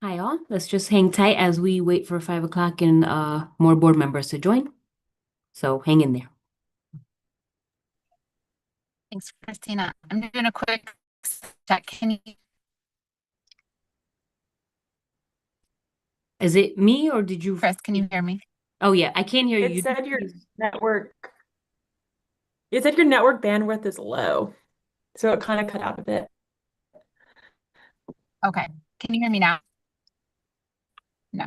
Hi all. Let's just hang tight as we wait for 5 o'clock and more board members to join. So hang in there. Thanks, Christina. I'm doing a quick check. Is it me or did you? Chris, can you hear me? Oh yeah, I can't hear It you. said your network, it said your network bandwidth is low. So it kind of cut out a bit. Okay. Can you hear me now? No.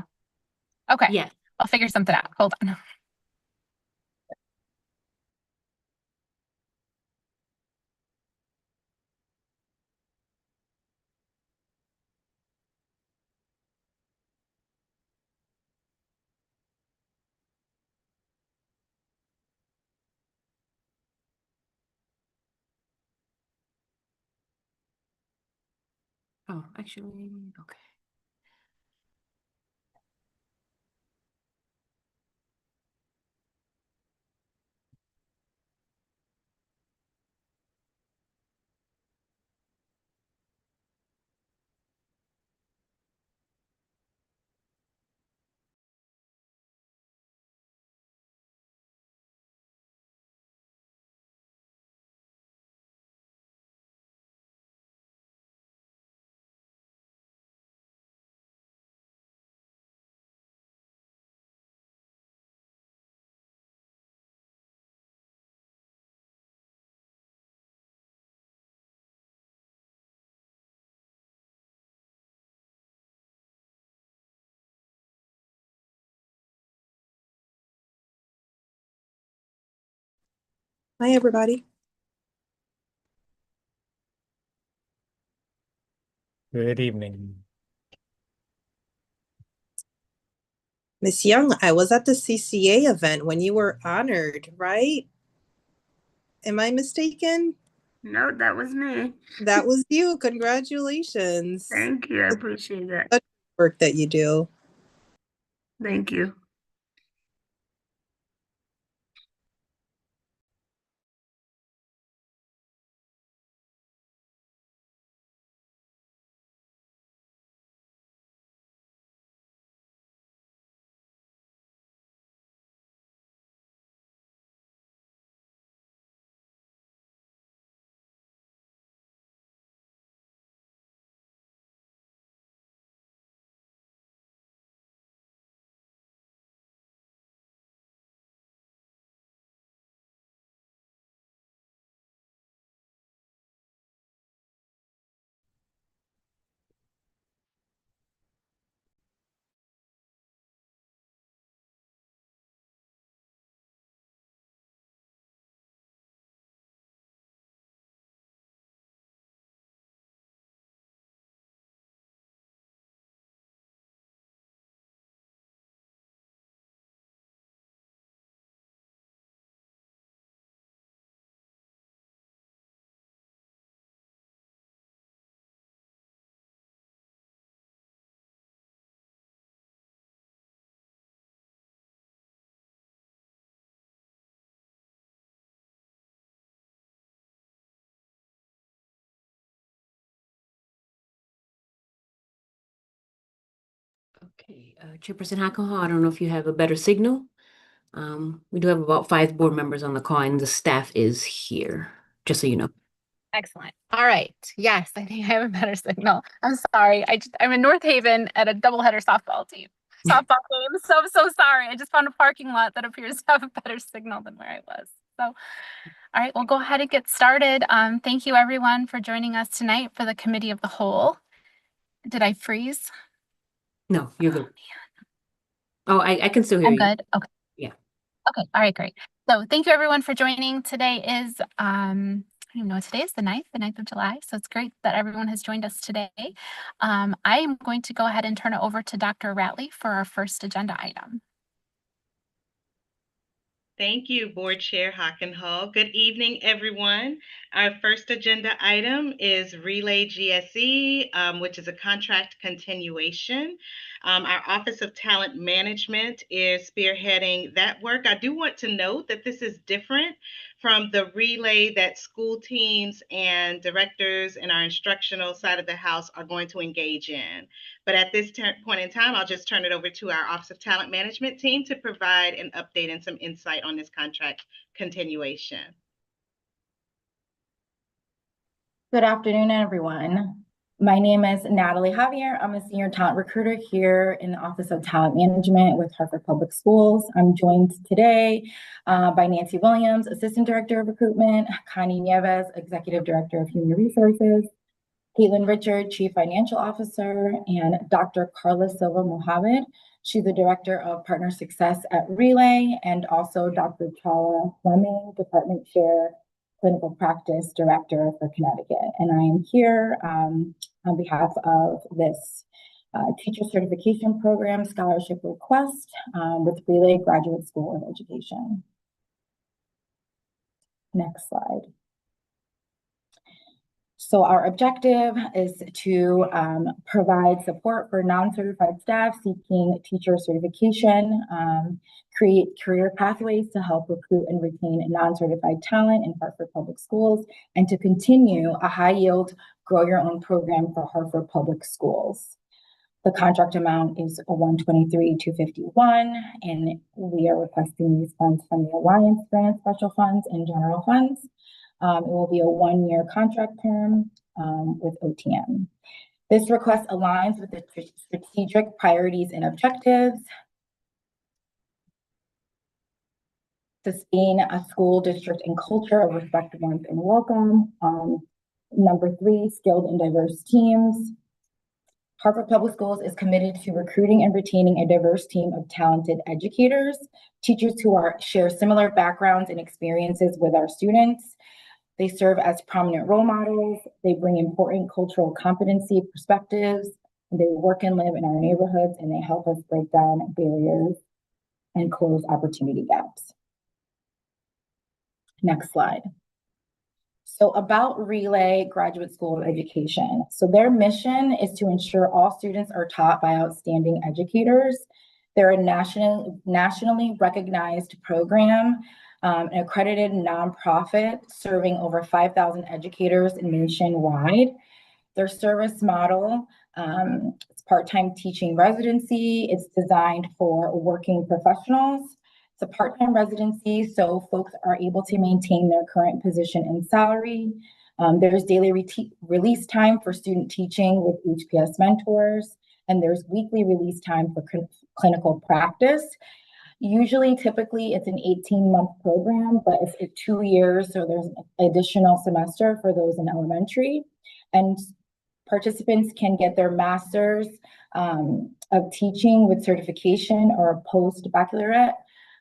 Okay. Yeah. I'll figure something out. Hold on. Oh, actually, okay. Hi, everybody. Good evening. Miss Young, I was at the CCA event when you were honored, right? Am I mistaken? No, that was me. That was you. Congratulations. Thank you. I appreciate that. Such work that you do. Thank you. Okay. Chairperson Hackenhall, I don't know if you have a better signal. We do have about 5 board members on the call and the staff is here, just so you know. Excellent. All right. Yes, I think I have a better signal. I'm sorry. I'm in North Haven at a doubleheader softball game. So I'm so sorry. I just found a parking lot that appears to have a better signal than where I was. So, all right, we'll go ahead and get started. Thank you everyone for joining us tonight for the Committee of the Whole. Did I freeze? No, you're good. Oh, I can still hear I'm you. good. Okay. Yeah. Okay. All right, great. So thank you everyone for joining. Today is, I don't even know what today is, the 9th of July. So it's great that everyone has joined us today. I am going to go ahead and turn it over to Dr. Ratley for our first agenda item. Thank you, Board Chair Hockenhall. Good evening, everyone. Our first agenda item is Relay GSE, which is a contract continuation. Our Office of Talent Management is spearheading that work. I do want to note that this is different from the relay that school teams and directors and our instructional side of the house are going to engage in. But at this point in time, I'll just turn it over to our Office of Talent Management team to provide an update and some insight on this contract continuation. Good afternoon, everyone. My name is Natalie Javier. I'm a senior talent recruiter here in the Office of Talent Management with Hartford Public Schools. I'm joined today by Nancy Williams, Assistant Director of Recruitment, Connie Nieves, Executive Director of Human Resources, Caitlin Richard, Chief Financial Officer, and Dr. Carla Silva Mohammed. She's the Director of Partner Success at Relay, and also Dr. Chala Fleming, Department Chair, Clinical Practice Director for Connecticut. And I am here on behalf of this Teacher Certification Program Scholarship Request with Relay Graduate School of Education. Next slide. So our objective is to provide support for non-certified staff seeking teacher certification, create career pathways to help recruit and retain non-certified talent in Hartford Public Schools, and to continue a high-yield grow your own program for Hartford Public Schools. The contract amount is $123,251, and we are requesting these funds from the Alliance Grant Special Funds and General Funds. It will be a one-year contract term with OTM. This request aligns with the strategic priorities and objectives. Sustain a school district and culture of respect, warmth, and welcome. Number 3, skilled and diverse teams. Hartford Public Schools is committed to recruiting and retaining a diverse team of talented educators, teachers who share similar backgrounds and experiences with our students. They serve as prominent role models. They bring important cultural competency perspectives. They work and live in our neighborhoods, and they help us break down barriers and close opportunity gaps. Next slide. So about Relay Graduate School of Education. So their mission is to ensure all students are taught by outstanding educators. They're a nationally recognized program, an accredited nonprofit serving over 5,000 educators nationwide. Their service model is part-time teaching residency. It's designed for working professionals. It's a part-time residency, so folks are able to maintain their current position and salary. There's daily release time for student teaching with HPS mentors, and there's weekly release time for clinical practice. Usually, typically, it's an 18-month program, but it's 2 years, so there's an additional semester for those in elementary. And participants can get their master's of teaching with certification or a post-baccalaureate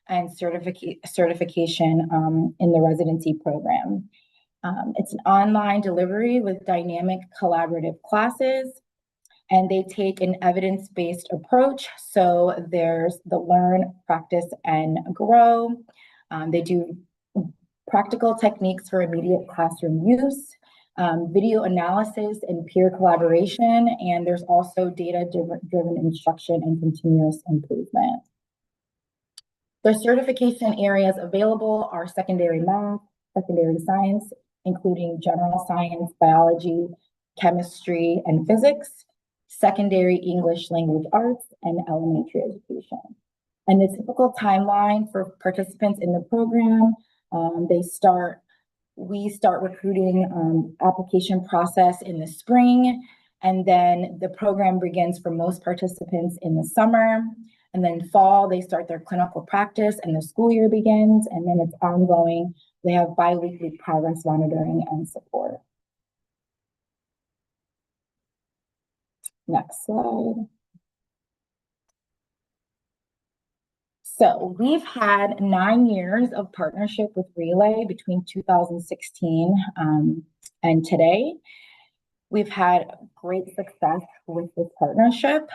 and certification in the residency program. It's an online delivery with dynamic collaborative classes, and they take an evidence-based approach. So there's the learn, practice, and grow. They do practical techniques for immediate classroom use, video analysis and peer collaboration, and there's also data-driven instruction and continuous improvement. The certification areas available are secondary math, secondary science, including general science, biology, chemistry, and physics, secondary English language arts, and elementary education. And the typical timeline for participants in the program, we start recruiting application process in the spring, and then the program begins for most participants in the summer. And then fall, they start their clinical practice and the school year begins, and then it's ongoing. They have bi-weekly progress monitoring and support. Next slide. So we've had 9 years of partnership with Relay between 2016 and today. We've had great success with this partnership.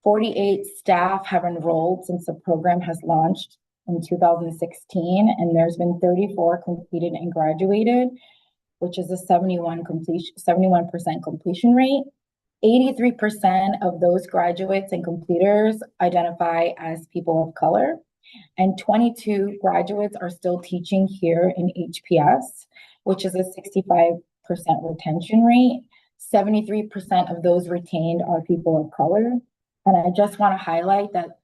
48 staff have enrolled since the program has launched in 2016, and there's been 34 completed and graduated, which is a 71% completion rate. 83% of those graduates and completers identify as people of color, And 22 graduates are still teaching here in HPS, which is a 65% retention rate. 73% of those retained are people of color. And I just want to highlight that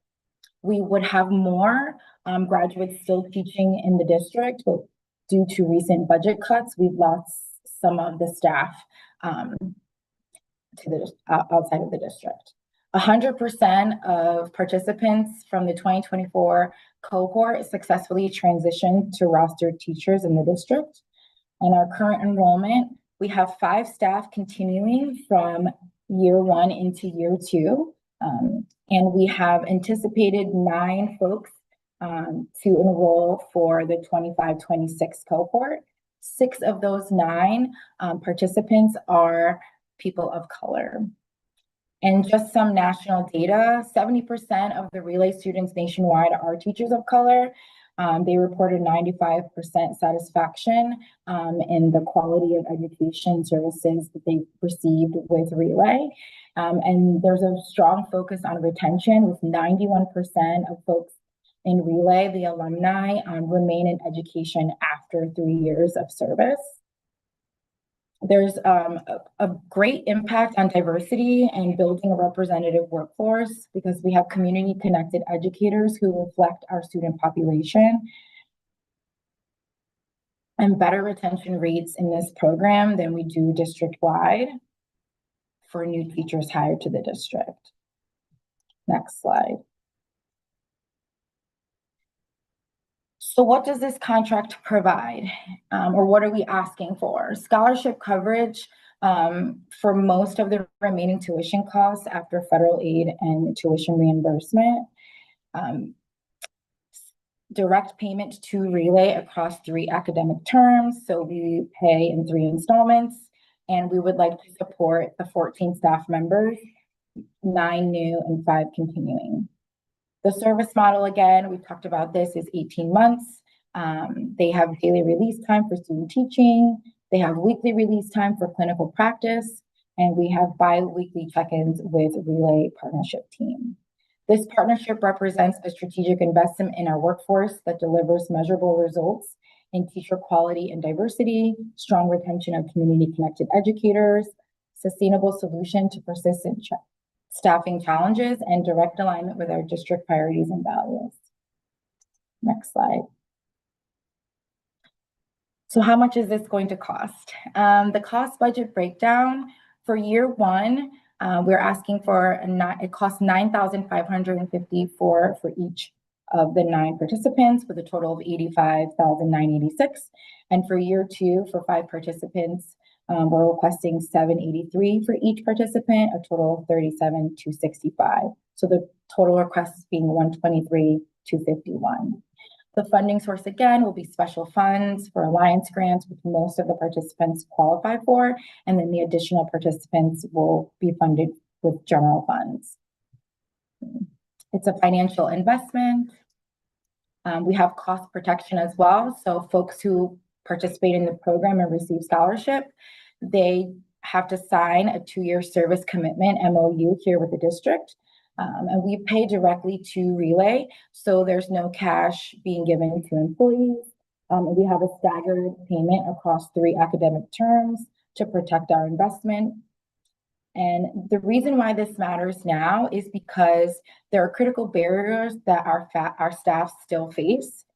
we would have more graduates still teaching in the district, but due to recent budget cuts, we've lost some of the staff to the outside of the district. 100% of participants from the 2024 cohort successfully transitioned to rostered teachers in the district. And our current enrollment, we have 5 staff continuing from year 1 into year 2. And we have anticipated 9 folks to enroll for the 25-26 cohort. 6 of those 9 participants are people of color. And just some national data, 70% of the Relay students nationwide are teachers of color. They reported 95% satisfaction in the quality of education services that they received with Relay. And there's a strong focus on retention, with 91% of folks in Relay, the alumni, remain in education after 3 years of service. There's a great impact on diversity and building a representative workforce, because we have community connected educators who reflect our student population, and better retention rates in this program than we do district-wide for new teachers hired to the district. Next slide. So what does this contract provide, or what are we asking for? Scholarship coverage for most of the remaining tuition costs after federal aid and tuition reimbursement. Direct payment to Relay across 3 academic terms, so we pay in 3 installments, and we would like to support the 14 staff members, 9 new and 5 continuing. The service model, again, we've talked about this, is 18 months. They have daily release time for student teaching. They have weekly release time for clinical practice. And we have bi-weekly check-ins with Relay partnership team. This partnership represents a strategic investment in our workforce that delivers measurable results in teacher quality and diversity, strong retention of community-connected educators, sustainable solution to persistent staffing challenges, and direct alignment with our district priorities and values. Next slide. So how much is this going to cost? The cost budget breakdown for year 1, we're asking for it costs $9,554 for each of the 9 participants, with a total of $85,986. And for year 2, for 5 participants, we're requesting $783 for each participant, a total of $37,265. So the total request being $123,251. The funding source, again, will be special funds for alliance grants, which most of the participants qualify for, and then the additional participants will be funded with general funds. It's a financial investment. We have cost protection as well. So folks who participate in the program and receive scholarship, they have to sign a 2-year service commitment MOU here with the district. And we pay directly to Relay, so there's no cash being given to employees. We have a staggered payment across 3 academic terms to protect our investment. And the reason why this matters now is because there are critical barriers that our staff still face.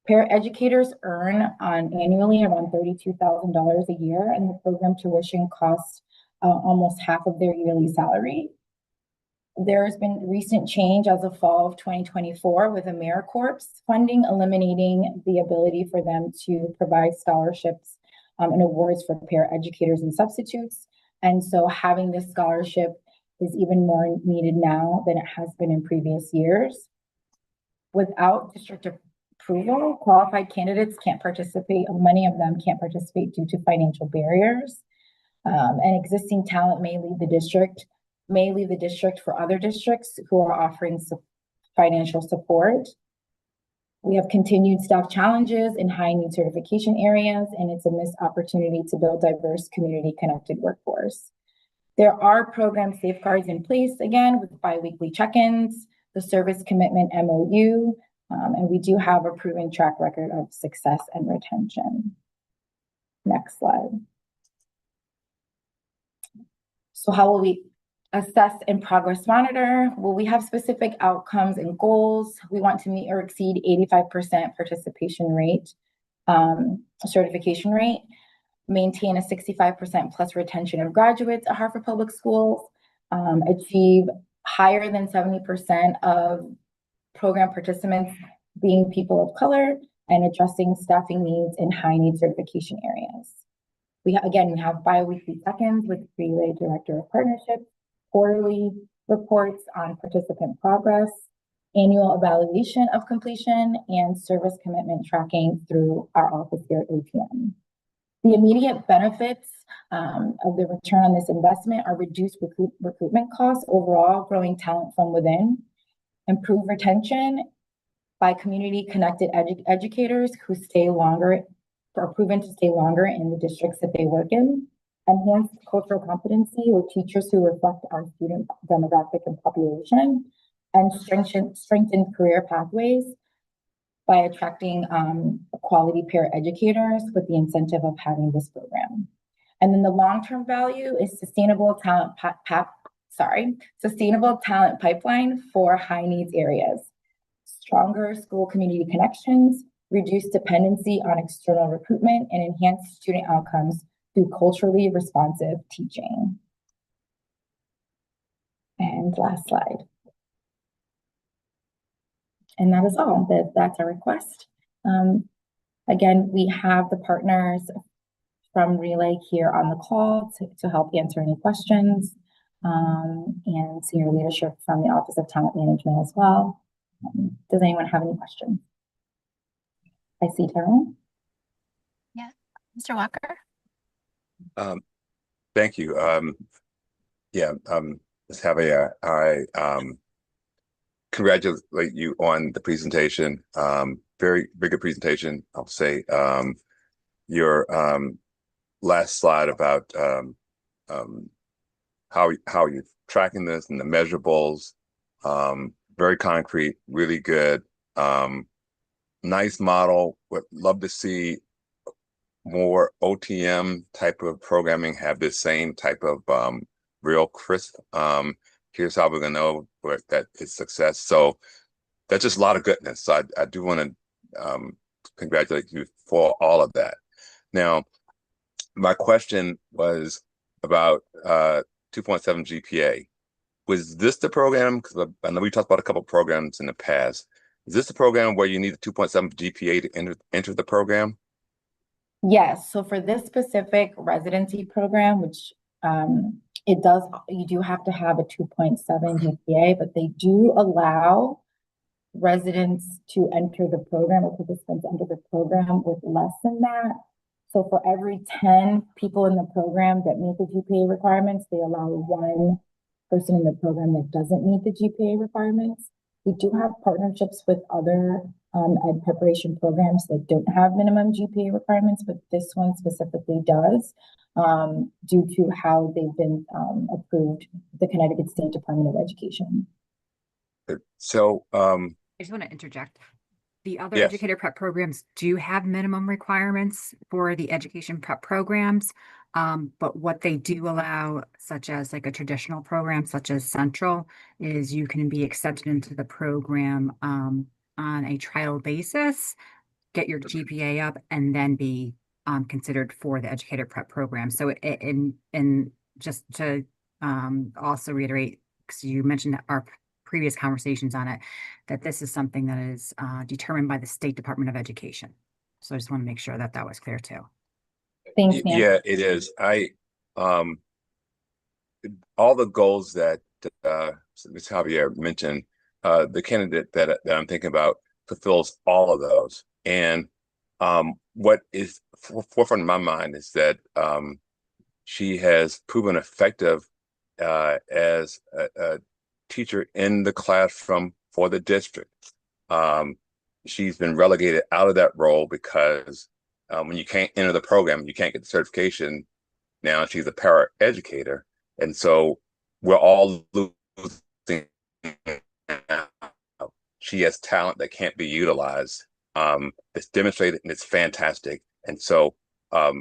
Paraeducators earn annually around $32,000 a year, and the program tuition costs almost half of their yearly salary. There has been recent change as of fall of 2024 with AmeriCorps funding, eliminating the ability for them to provide scholarships and awards for paraeducators and substitutes. And so having this scholarship is even more needed now than it has been in previous years. Without district approval, qualified candidates can't participate, many of them can't participate due to financial barriers. And existing talent may leave the district for other districts who are offering financial support. We have continued staff challenges in high need certification areas, and it's a missed opportunity to build diverse community connected workforce. There are program safeguards in place, again, with bi-weekly check-ins, the service commitment MOU, And we do have a proven track record of success and retention. Next slide. So how will we assess and progress monitor? Well, we have specific outcomes and goals. We want to meet or exceed 85% participation rate, certification rate, maintain a 65% plus retention of graduates at Hartford Public Schools, achieve higher than 70% of program participants being people of color, and addressing staffing needs in high need certification areas. We have bi-weekly check-ins with Relay Director of Partnerships, quarterly reports on participant progress, annual evaluation of completion, and service commitment tracking through our office here at APM. The immediate benefits of the return on this investment are reduced recruitment costs overall, growing talent from within, improve retention by community connected educators who stay longer, are proven to stay longer in the districts that they work in, enhanced cultural competency with teachers who reflect our student demographic and population, and strengthened career pathways by attracting quality peer educators with the incentive of having this program. And then the long-term value is sustainable talent pipeline for high needs areas, stronger school community connections, reduced dependency on external recruitment, and enhanced student outcomes through culturally responsive teaching. And last slide. And that is all. That's our request. Again, we have the partners from Relay here on the call to help answer any questions, and senior leadership from the Office of Talent Management as well. Does anyone have any questions? I see Taryn. Yeah, Mr. Walker. Thank you. Ms. Javier, I congratulate you on the presentation. Very good presentation. I'll say your last slide about how you're tracking this and the measurables. Very concrete, really good. Nice model. Would love to see more OTM type of programming have this same type of real crisp. Here's how we're gonna know that it's success. So that's just a lot of goodness. So I do want to congratulate you for all of that. Now, my question was about 2.7 GPA. Was this the program? Because I know we talked about a couple of programs in the past. Is this the program where you need a 2.7 GPA to enter the program? Yes. So for this specific residency program, which you do have to have a 2.7 GPA, but they do allow residents to enter the program or participants enter the program with less than that. So for every 10 people in the program that meet the GPA requirements, they allow one person in the program that doesn't meet the GPA requirements. We do have partnerships with other ed preparation programs that don't have minimum GPA requirements, but this one specifically does, due to how they've been approved, the Connecticut State Department of Education. So I just want to interject. The other Yes. educator prep programs do have minimum requirements for the education prep programs. But what they do allow, such as like a traditional program, such as Central, is you can be accepted into the program on a trial basis, get your GPA up, and then be considered for the educator prep program. So and just to also reiterate, because you mentioned our previous conversations on it, that this is something that is determined by the State Department of Education. So I just want to make sure that that was clear too. Thanks, Nancy. Yeah, it is. All the goals that Ms. Javier mentioned, the candidate that I'm thinking about fulfills all of those. And what is forefront in my mind is that she has proven effective as a teacher in the classroom for the district. She's been relegated out of that role because when you can't enter the program, you can't get the certification. Now she's a para-educator. And so we're all losing she has talent that can't be utilized. It's demonstrated and it's fantastic. And so I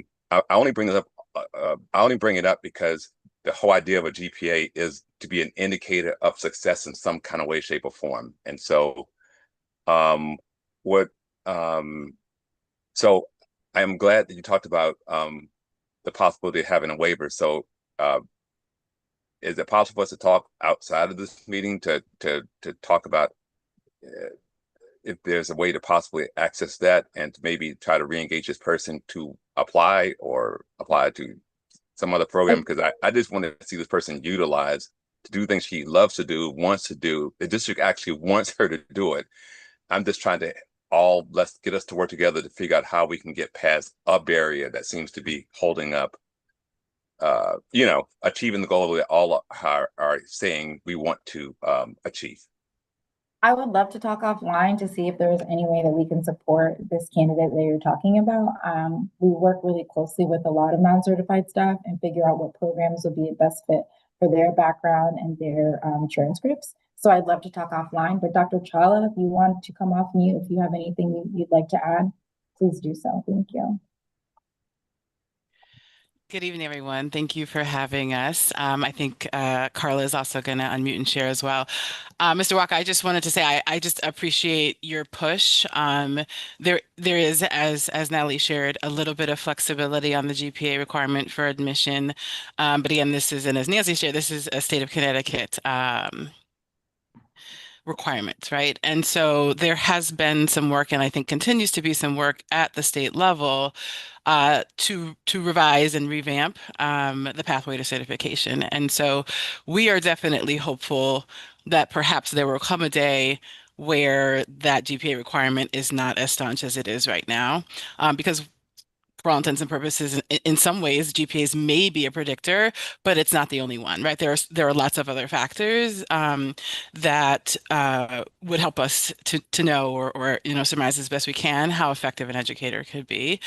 only bring this up. I only bring it up because the whole idea of a GPA is to be an indicator of success in some kind of way, shape, or form. And so, so I am glad that you talked about the possibility of having a waiver. So, is it possible for us to talk outside of this meeting to talk about if there's a way to possibly access that and to maybe try to re-engage this person to apply to some other program? Because I just want to see this person utilized to do things she loves to do, wants to do. The district actually wants her to do it. I'm just trying to let's get us to work together to figure out how we can get past a barrier that seems to be holding up achieving the goal that all are saying we want to achieve. I would love to talk offline to see if there's any way that we can support this candidate that you're talking about. We work really closely with a lot of non-certified staff and figure out what programs would be a best fit for their background and their transcripts. So I'd love to talk offline, but Dr. Chawla, if you want to come off mute, if you have anything you'd like to add, please do so. Thank you. Good evening, everyone. Thank you for having us. I think Carla is also going to unmute and share as well. Mr. Walker, I just wanted to say I just appreciate your push. There is, as Natalie shared, a little bit of flexibility on the GPA requirement for admission. But again, this is, and as Nancy shared, this is a state of Connecticut requirements, right? And so there has been some work, and I think continues to be some work at the state level to revise and revamp the pathway to certification. And so we are definitely hopeful that perhaps there will come a day where that GPA requirement is not as staunch as it is right now, because for all intents and purposes, in some ways, GPAs may be a predictor, but it's not the only one, right? There are lots of other factors that would help us to know or surmise as best we can how effective an educator could be.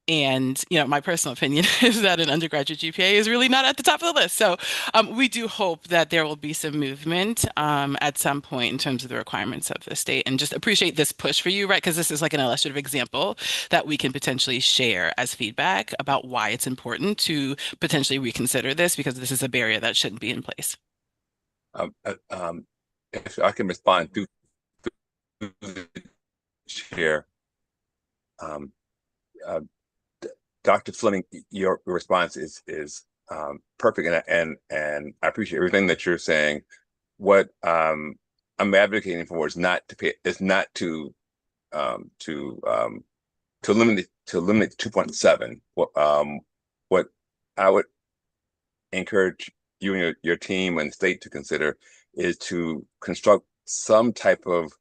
And my personal opinion is that an undergraduate GPA is really not at the top of the list. So we do hope that there will be some movement at some point in terms of the requirements of the state, and just appreciate this push for you, right? Because this is like an illustrative example that we can potentially share as feedback about why it's important to potentially reconsider this, because this is a barrier that shouldn't be in place. If I can respond to the chair. Dr. Fleming, your response is perfect, and I appreciate everything that you're saying. What I'm advocating for is not to limit to 2.7. What I would encourage you and your team and state to consider is to construct some type of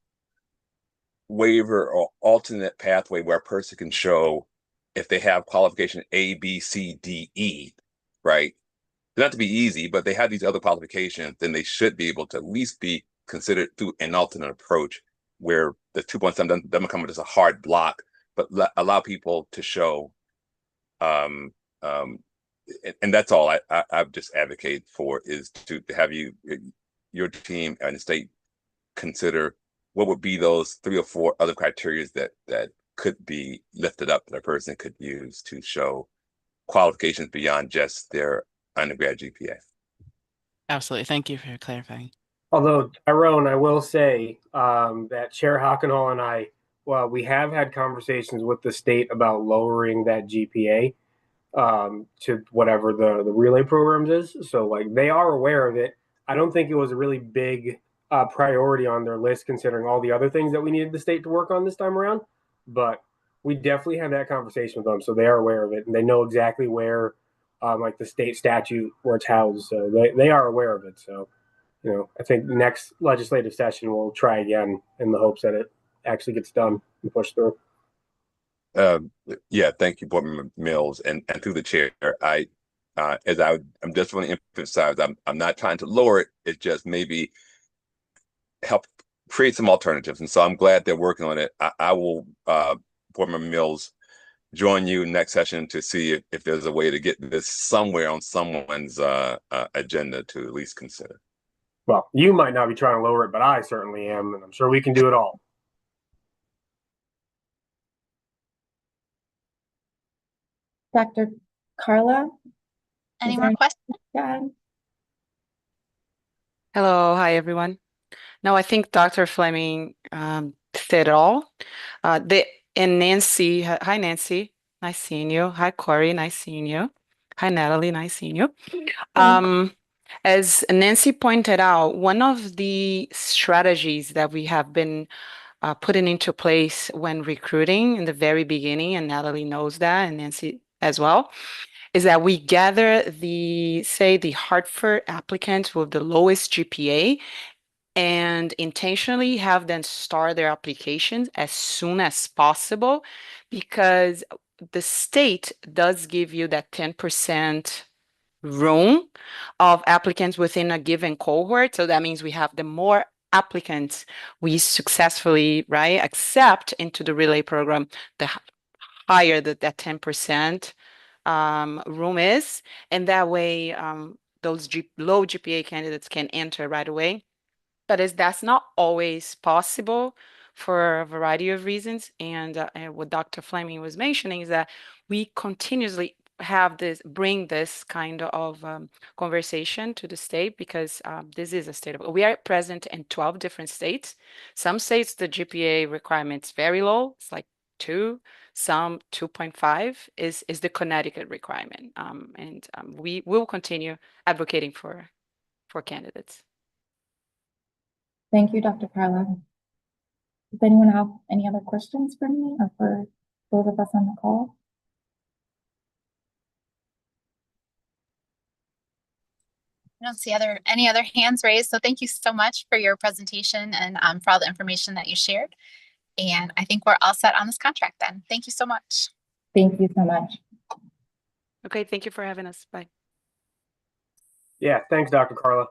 waiver or alternate pathway where a person can show if they have qualification A, B, C, D, E, right? Not to be easy, but they have these other qualifications, then they should be able to at least be considered through an alternate approach where the 2.7 doesn't come as a hard block, but allow people to show. And that's all I just advocate for, is to have your team and the state consider what would be those 3 or 4 other criteria that could be lifted up that a person could use to show qualifications beyond just their undergrad GPA. Absolutely. Thank you for clarifying. Although, Tyrone, I will say that Chair Hockenhall and I, we have had conversations with the state about lowering that GPA to whatever the relay programs is. So they are aware of it. I don't think it was a really big priority on their list, considering all the other things that we needed the state to work on this time around. But we definitely had that conversation with them, so they are aware of it, and they know exactly where, the state statute where it's housed. So they are aware of it. So, I think next legislative session we'll try again in the hopes that it actually gets done and pushed through. Yeah, thank you, Board Member Mills, and through the chair. I'm just want to emphasize, I'm not trying to lower it. It's just maybe help create some alternatives. And so I'm glad they're working on it. I will, Board Member Mills, join you next session to see if there's a way to get this somewhere on someone's agenda to at least consider. Well, you might not be trying to lower it, but I certainly am, and I'm sure we can do it all. Dr. Carla? Any Is more there- questions? Yeah. Hello, hi everyone. No, I think Dr. Fleming said it all. And Nancy, hi Nancy, nice seeing you. Hi Corey, nice seeing you. Hi Natalie, nice seeing you. As Nancy pointed out, one of the strategies that we have been putting into place when recruiting in the very beginning, and Natalie knows that, and Nancy as well, is that we gather the Hartford applicants with the lowest GPA and intentionally have them start their applications as soon as possible, because the state does give you that 10% room of applicants within a given cohort. So that means we have the more applicants we successfully, right, accept into the relay program, the higher that 10% room is. And that way, those low GPA candidates can enter right away. But that's not always possible for a variety of reasons. And what Dr. Fleming was mentioning is that we continuously bring this kind of conversation to the state, because this is a state of, we are present in 12 different states. Some states, the GPA requirement's very low. It's like 2, some 2.5 is the Connecticut requirement. And we will continue advocating for candidates. Thank you, Dr. Carla. Does anyone have any other questions for me or for those of us on the call? I don't see any other hands raised. So thank you so much for your presentation and for all the information that you shared. And I think we're all set on this contract then. Thank you so much. Thank you so much. Okay, thank you for having us. Bye. Yeah, thanks, Dr. Carla.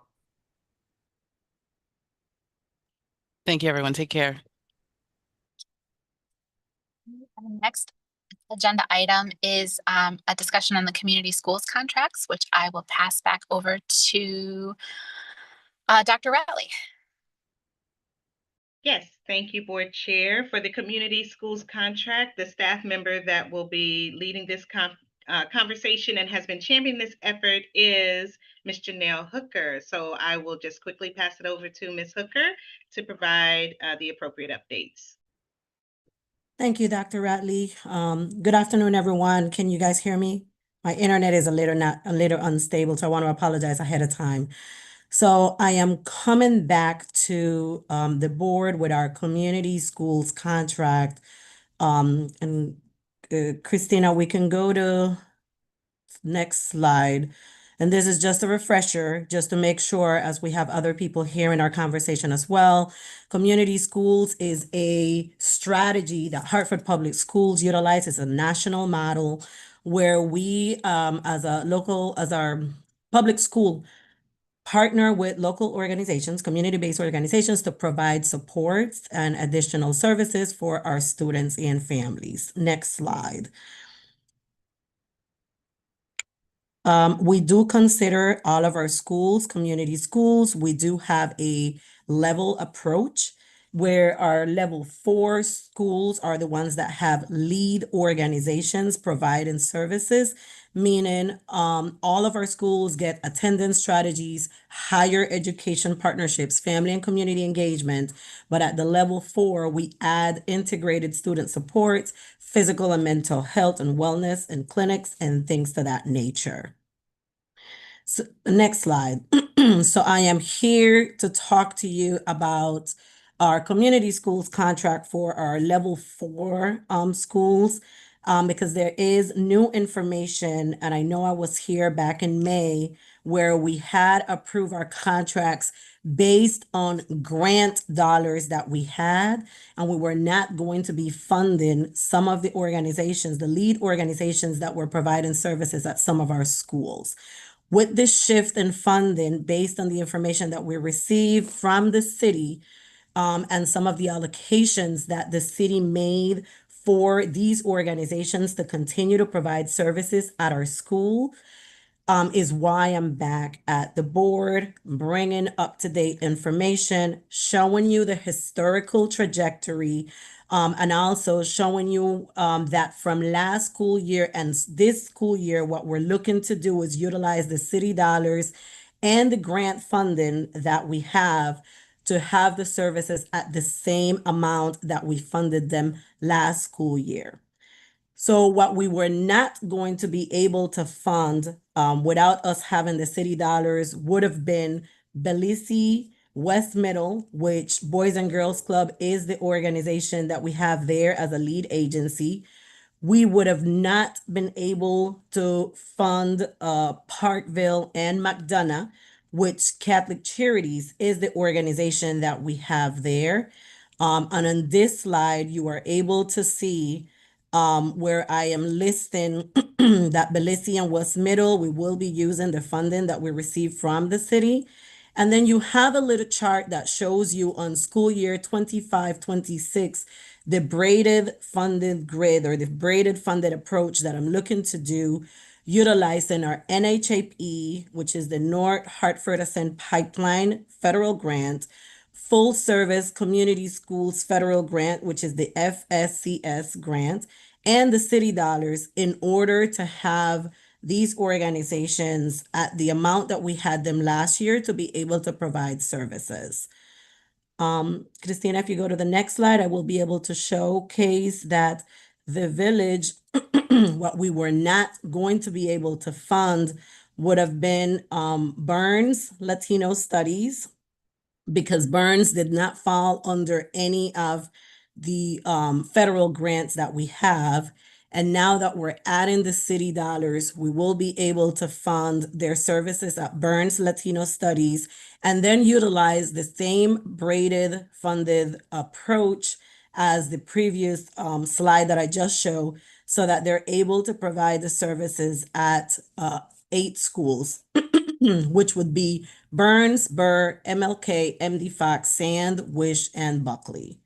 Thank you, everyone. Take care. And the next agenda item is a discussion on the community schools contracts, which I will pass back over to Dr. Ratley. Yes, thank you, Board Chair. For the community schools contract, the staff member that will be leading this conversation and has been championing this effort is Ms. Janelle Hooker. So I will just quickly pass it over to Ms. Hooker to provide the appropriate updates. Thank you, Dr. Ratley. Good afternoon, everyone. Can you guys hear me? My internet is a little unstable, so I want to apologize ahead of time. So I am coming back to the board with our community schools contract. And Christina, we can go to next slide. And this is just a refresher, just to make sure, as we have other people here in our conversation as well. Community schools is a strategy that Hartford Public Schools utilizes, a national model where we, as our public school, partner with local organizations, community-based organizations, to provide supports and additional services for our students and families. Next slide. We do consider all of our schools community schools. We do have a level approach where our level 4 schools are the ones that have lead organizations providing services, meaning all of our schools get attendance strategies, higher education partnerships, family and community engagement. But at the level 4, we add integrated student supports, physical and mental health and wellness, and clinics and things to that nature. So, next slide. So I am here to talk to you about our community schools contract for our level 4 schools, because there is new information, and I know I was here back in May where we had approved our contracts based on grant dollars that we had, and we were not going to be funding some of the organizations, the lead organizations that were providing services at some of our schools. With this shift in funding, based on the information that we received from the city, and some of the allocations that the city made for these organizations to continue to provide services at our school, is why I'm back at the board, bringing up-to-date information, showing you the historical trajectory, and also showing you that from last school year and this school year, what we're looking to do is utilize the city dollars and the grant funding that we have to have the services at the same amount that we funded them last school year. So what we were not going to be able to fund without us having the city dollars would have been Belize West Middle, which Boys and Girls Club is the organization that we have there as a lead agency. We would have not been able to fund Parkville and McDonough, which Catholic Charities is the organization that we have there. And on this slide, you are able to see where I am listing that Belize and West Middle, we will be using the funding that we received from the city. And then you have a little chart that shows you on school year 25-26, the braided funded grid or the braided funded approach that I'm looking to do, utilizing our NHAP, which is the North Hartford Ascent Pipeline federal grant, Full Service Community Schools federal grant, which is the FSCS grant, and the city dollars in order to have these organizations at the amount that we had them last year to be able to provide services. Christina, if you go to the next slide, I will be able to showcase that the village, what we were not going to be able to fund would have been Burns Latino Studies, because Burns did not fall under any of the federal grants that we have. And now that we're adding the city dollars, we will be able to fund their services at Burns Latino Studies and then utilize the same braided funded approach as the previous slide that I just showed, so that they're able to provide the services at 8 schools, which would be Burns, Burr, MLK, MD Fox, Sand, Wish, and Buckley.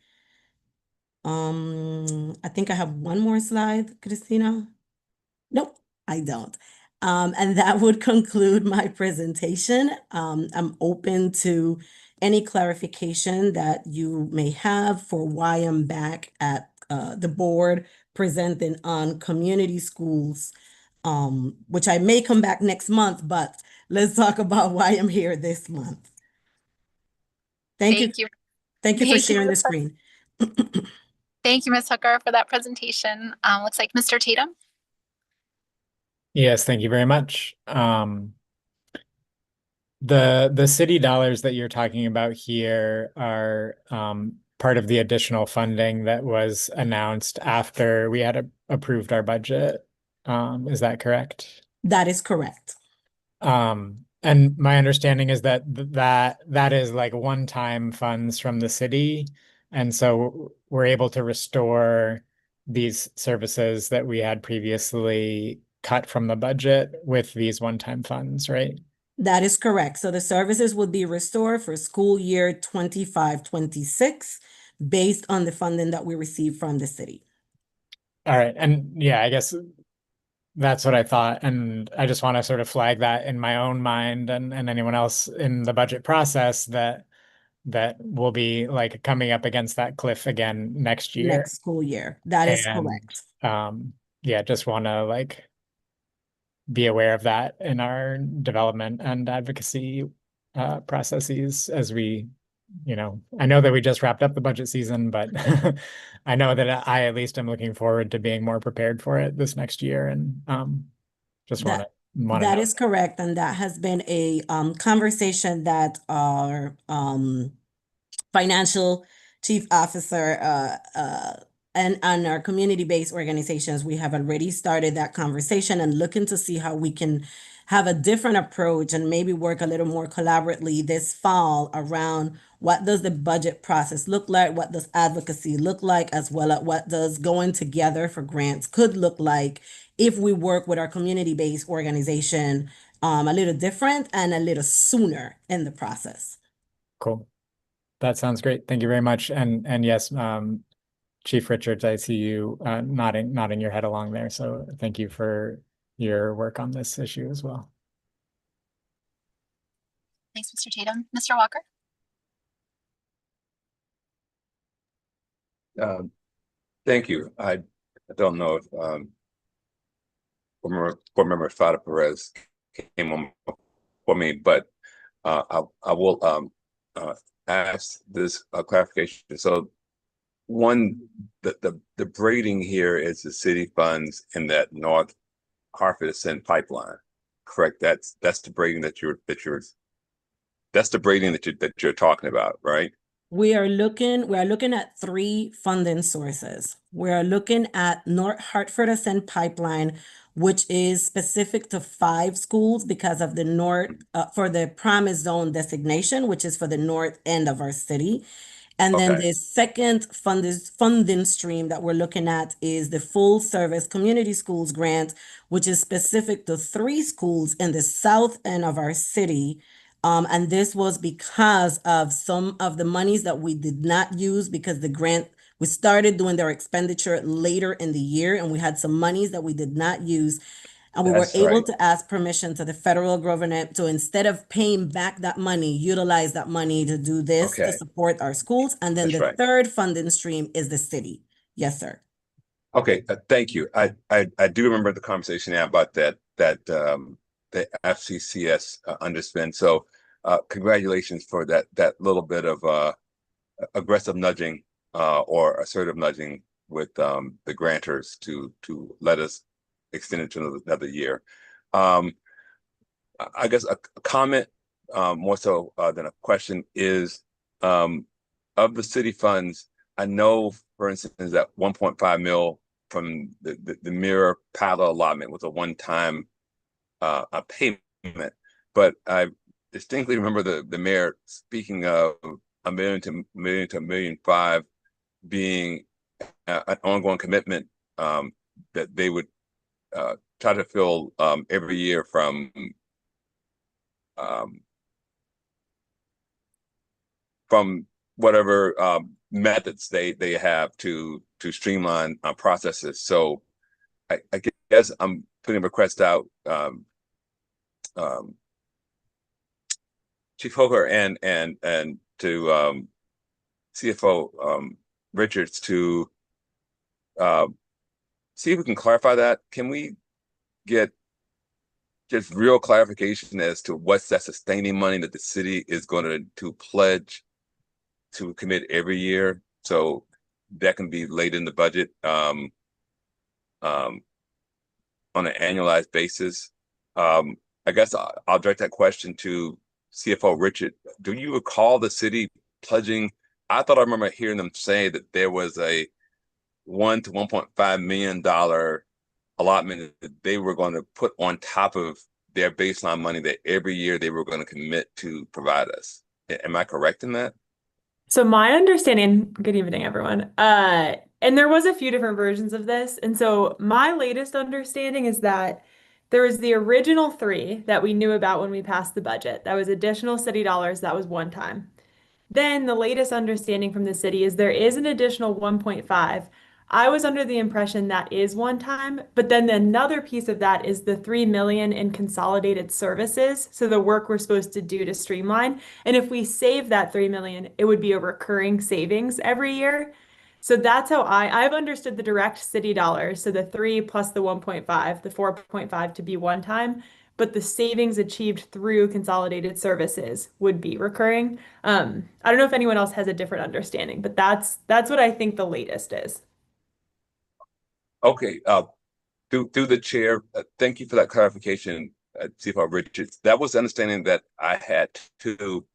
I think I have one more slide, Christina. Nope, I don't. And that would conclude my presentation. I'm open to any clarification that you may have for why I'm back at the board presenting on community schools, which I may come back next month, but let's talk about why I'm here this month. Thank you. Thank you. Thank you for Thank you, sharing the Ms. screen. Thank you, Ms. Hooker, for that presentation. Looks like Mr. Tatum. Yes, thank you very much. The city dollars that you're talking about here are part of the additional funding that was announced after we had approved our budget. Is that correct? That is correct. And my understanding is that that is like one-time funds from the city. And so we're able to restore these services that we had previously cut from the budget with these one-time funds, right? That is correct. So the services would be restored for school year 25-26 based on the funding that we received from the city. All right. And yeah, I guess that's what I thought. And I just want to sort of flag that in my own mind and anyone else in the budget process that will be like coming up against that cliff again next year. Next school year. That is correct. Yeah, just want to like be aware of that in our development and advocacy processes as we, I know that we just wrapped up the budget season, but I know that I at least am looking forward to being more prepared for it this next year, and just want to That is correct, and that has been a conversation that our financial chief officer and our community-based organizations, we have already started that conversation and looking to see how we can have a different approach and maybe work a little more collaboratively this fall around what does the budget process look like, what does advocacy look like, as well as what does going together for grants could look like if we work with our community-based organization a little different and a little sooner in the process. Cool. That sounds great. Thank you very much. And yes, Chief Richards, I see you nodding your head along there. So thank you for your work on this issue as well. Thanks, Mr. Tatum. Mr. Walker? Thank you. I don't know if board member Fada Perez came on for me, but I will ask this clarification. So one, the braiding here is the city funds in that North Hartford Ascent pipeline, correct? That's the braiding that you're talking about, right? We are looking at three funding sources. We are looking at North Hartford Ascent Pipeline, which is specific to 5 schools because of the north, for the Promise Zone designation, which is for the north end of our city. And then Okay. the second funding stream that we're looking at is the Full Service Community Schools Grant, which is specific to 3 schools in the south end of our city. And this was because of some of the monies that we did not use because the grant, we started doing their expenditure later in the year, and we had some monies that we did not use. And we were That's able right. to ask permission to the federal government to, instead of paying back that money, utilize that money to do this to Okay. support our schools. And then That's the right. third funding stream is the city. Yes, sir. Okay, thank you. I do remember the conversation now about the FCCS underspend. So congratulations for that little bit of aggressive nudging or assertive nudging with the grantors to let us extend it to another year. I guess a comment more so than a question is of the city funds. I know, for instance, that 1.5 mil from the Mirror Palo allotment was a one-time a payment, but I distinctly remember the mayor speaking of $1 million to $1.5 million being an ongoing commitment that they would try to fill every year from whatever methods they have to streamline processes. So I guess I'm putting a request out, Chief Hoger and to CFO Richards to see if we can clarify that. Can we get just real clarification as to what's that sustaining money that the city is going to pledge to commit every year, so that can be laid in the budget on an annualized basis? I guess I'll direct that question to CFO Richard. Do you recall the city pledging? I thought I remember hearing them say that there was a $1 to $1.5 million allotment that they were going to put on top of their baseline money that every year they were going to commit to provide us. Am I correct in that? So my understanding, good evening, everyone. And there was a few different versions of this. And so my latest understanding is that there was the original 3 that we knew about when we passed the budget. That was additional city dollars. That was one time. Then the latest understanding from the city is there is an additional 1.5. I was under the impression that is one time, but then another piece of that is the 3 million in consolidated services. So the work we're supposed to do to streamline. And if we save that 3 million, it would be a recurring savings every year. So that's how I've understood the direct city dollars. So the 3 plus the 1.5, the 4.5 to be one time, but the savings achieved through consolidated services would be recurring. I don't know if anyone else has a different understanding, but that's what I think the latest is. Okay, through the chair, thank you for that clarification, CFO Richards. That was the understanding that I had too.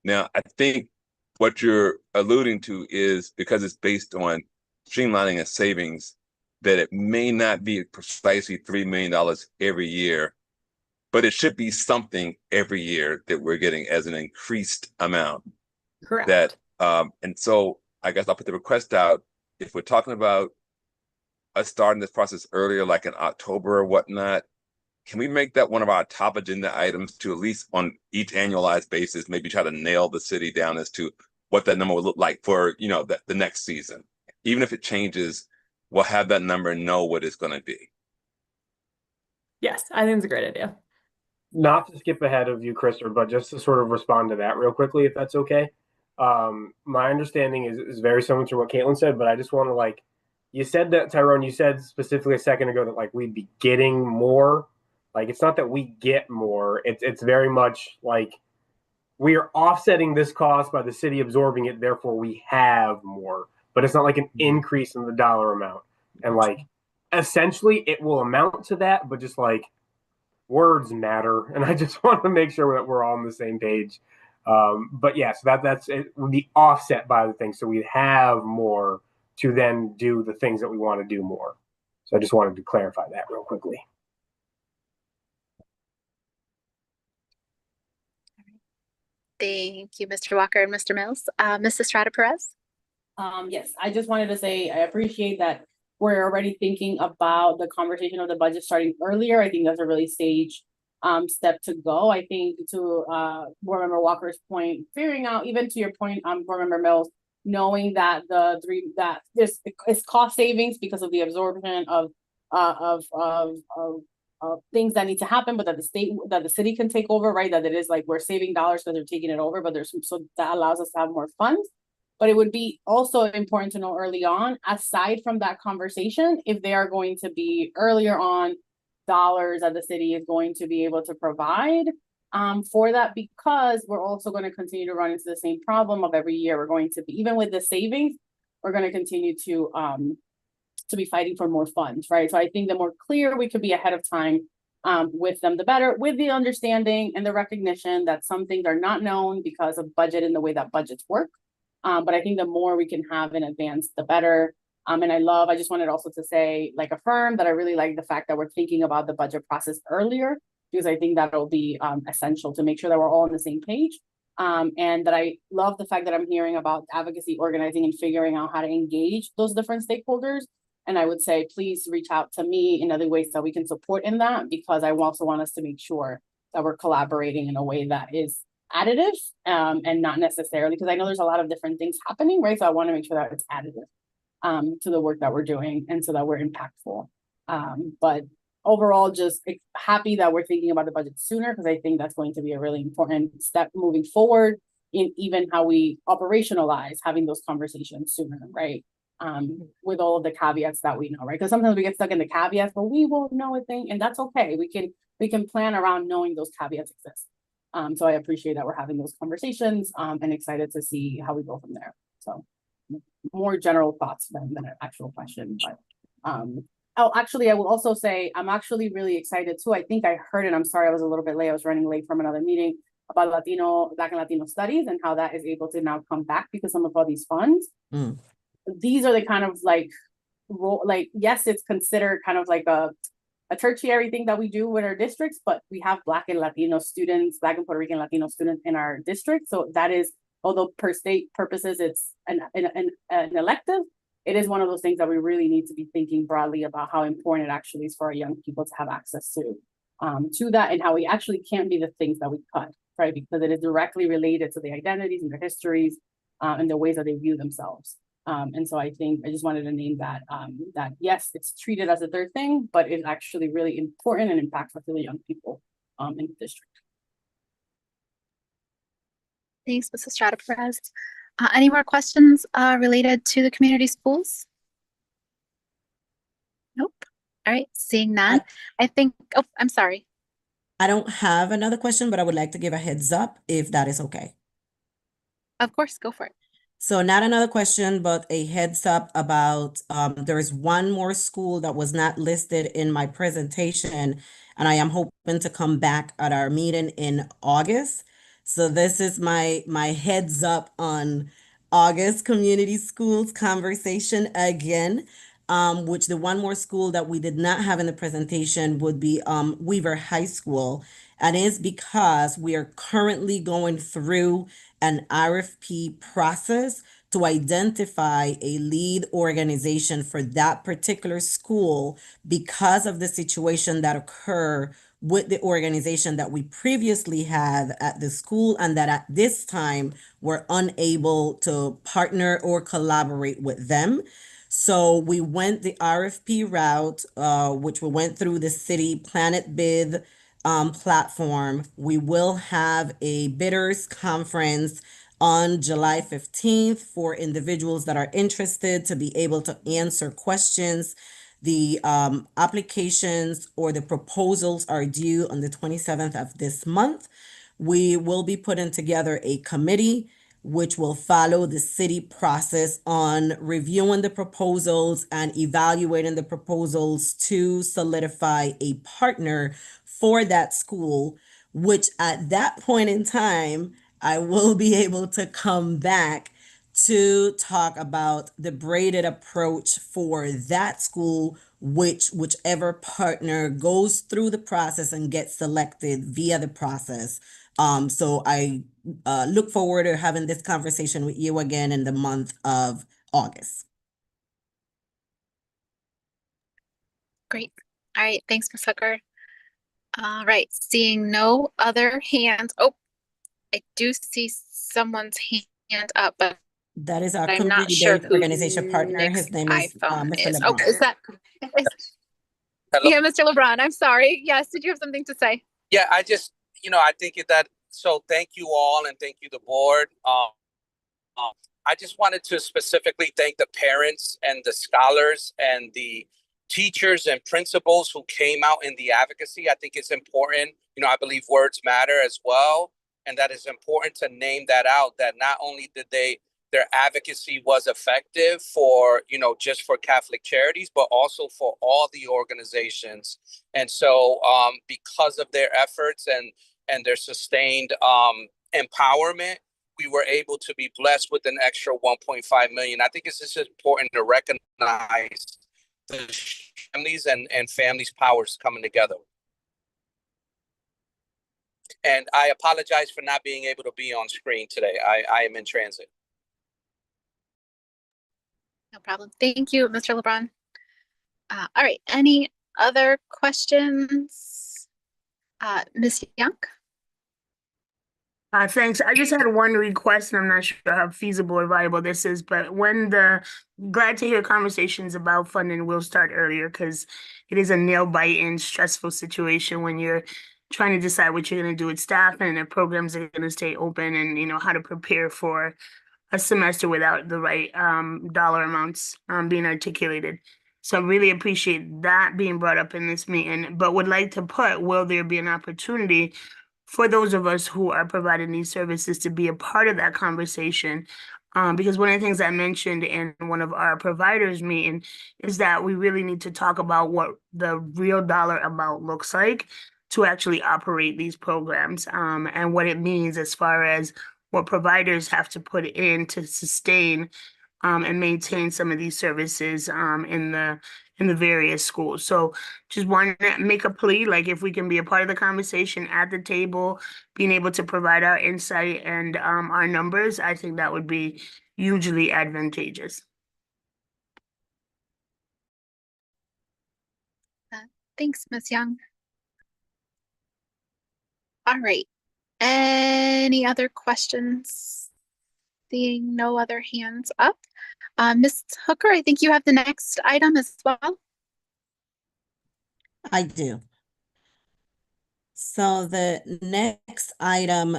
Now, I think what you're alluding to is because it's based on streamlining and savings, that it may not be precisely $3 million every year, but it should be something every year that we're getting as an increased amount. Correct. That and so I guess I'll put the request out. If we're talking about us starting this process earlier, like in October or whatnot, can we make that one of our top agenda items to at least on each annualized basis, maybe try to nail the city down as to what that number would look like for, you know, the next season? Even if it changes, we'll have that number and know what it's going to be. Yes, I think it's a great idea. not to skip ahead of you, Christopher, but just to sort of respond to that real quickly, if that's okay. My understanding is very similar to what Caitlin said, but I just want to like, you said that, Tyrone, you said specifically a second ago that like we'd be getting more. Like, it's not that we get more. It's very much like we are offsetting this cost by the city absorbing it, therefore we have more. But it's not like an increase in the dollar amount. And like, essentially, it will amount to that, but just like words matter, and I just want to make sure that we're all on the same page. But yeah, so that's it would be offset by the thing, so we have more to then do the things that we want to do more. So I just wanted to clarify that real quickly. Thank you, Mr. Walker and Mr. Mills. Mrs. Estrada Perez? Yes, I just wanted to say I appreciate that we're already thinking about the conversation of the budget starting earlier. I think that's a really sage step to go. I think to Board Member Walker's point, figuring out, even to your point, Board Member Mills, knowing that that this is cost savings because of the absorption of things that need to happen, but that the city can take over, right? That it is like we're saving dollars because they're taking it over, but so that allows us to have more funds. But it would be also important to know early on, aside from that conversation, if they are going to be earlier on dollars that the city is going to be able to provide for that, because we're also going to continue to run into the same problem of every year. We're going to be, even with the savings, we're going to continue to be fighting for more funds, right? So I think the more clear we could be ahead of time with them, the better, with the understanding and the recognition that some things are not known because of budget and the way that budgets work. But I think the more we can have in advance, the better. And I just wanted also to say, like, affirm that I really like the fact that we're thinking about the budget process earlier, because I think that'll be essential to make sure that we're all on the same page. And that I love the fact that I'm hearing about advocacy organizing and figuring out how to engage those different stakeholders. And I would say, please reach out to me in other ways that we can support in that, because I also want us to make sure that we're collaborating in a way that is additive and not necessarily, because I know there's a lot of different things happening, right? So I want to make sure that it's additive to the work that we're doing and so that we're impactful. But overall, just happy that we're thinking about the budget sooner, because I think that's going to be a really important step moving forward in even how we operationalize having those conversations sooner, right? With all of the caveats that we know, right? Because sometimes we get stuck in the caveats, but we won't know a thing, and that's okay. We can plan around knowing those caveats exist. So I appreciate that we're having those conversations and excited to see how we go from there. So more general thoughts than an actual question. But oh, actually, I will also say I'm actually really excited too. I think I heard it. I'm sorry, I was a little bit late. I was running late from another meeting about Black and Latino studies and how that is able to now come back because of all these funds. These are the kind of like yes, it's considered kind of like a tertiary thing that we do with our districts, but we have Black and Latino students, Black and Puerto Rican Latino students in our district. So that is, although per state purposes, it's an elective, it is one of those things that we really need to be thinking broadly about how important it actually is for our young people to have access to that, and how we actually can't be the things that we cut, right? Because it is directly related to the identities and their histories and the ways that they view themselves. And so I think I just wanted to name that, that yes, it's treated as a third thing, but it's actually really important and impactful to the young people in the district. Thanks, Mrs. Estrada Perez. Any more questions related to the community schools? Nope. All right, seeing none, I think, oh, I'm sorry. I don't have another question, but I would like to give a heads up if that is okay. Of course, go for it. So not another question, but a heads up about there is one more school that was not listed in my presentation, and I am hoping to come back at our meeting in August. So this is my heads up on August community schools conversation again, which the one more school that we did not have in the presentation would be Weaver High School. And it's because we are currently going through an RFP process to identify a lead organization for that particular school because of the situation that occurred with the organization that we previously had at the school, and that at this time were unable to partner or collaborate with them. So we went the RFP route, which we went through the city Planet Bid platform. We will have a bidders conference on July 15th for individuals that are interested to be able to answer questions. The applications or the proposals are due on the 27th of this month. We will be putting together a committee which will follow the city process on reviewing the proposals and evaluating the proposals to solidify a partner for that school, which at that point in time, I will be able to come back to talk about the braided approach for that school, whichever partner goes through the process and gets selected via the process. So I look forward to having this conversation with you again in the month of August. Great. All right. Thanks, Ms. Hooker. All right. Seeing no other hands. Oh, I do see someone's hand up, but That is our I'm not community-based sure who organization partner. His name is iPhone Mr. is. LeBron. Oh, is that? Hello? Yeah, Mr. LeBron. I'm sorry. Yes. Did you have something to say? Yeah, I just, I think that, so thank you all and thank you, the board. I just wanted to specifically thank the parents and the scholars and the teachers and principals who came out in the advocacy. I think it's important. I believe words matter as well. And that is important to name that out, that not only did their advocacy was effective for, just for Catholic Charities, but also for all the organizations. And so because of their efforts and their sustained empowerment, we were able to be blessed with an extra 1.5 million. I think it's just important to recognize the families and families' powers coming together. And I apologize for not being able to be on screen today. I am in transit. No problem. Thank you, Mr. LeBron. All right. Any other questions? Ms. Young? Thanks. I just had one request, and I'm not sure how feasible or viable this is, but glad to hear conversations about funding will start earlier, because it is a nail-biting, stressful situation when you're trying to decide what you're going to do with staff and if programs are going to stay open, and how to prepare for a semester without the right dollar amounts being articulated. So I really appreciate that being brought up in this meeting, but would like to will there be an opportunity for those of us who are providing these services to be a part of that conversation? Because one of the things I mentioned in one of our providers meeting is that we really need to talk about what the real dollar amount looks like to actually operate these programs, and what it means as far as what providers have to put in to sustain and maintain some of these services in the various schools. So just want to make a plea, like if we can be a part of the conversation at the table, being able to provide our insight and our numbers, I think that would be hugely advantageous. Thanks, Ms. Young. All right. Any other questions? Seeing no other hands up. Ms. Hooker, I think you have the next item as well. I do. So the next item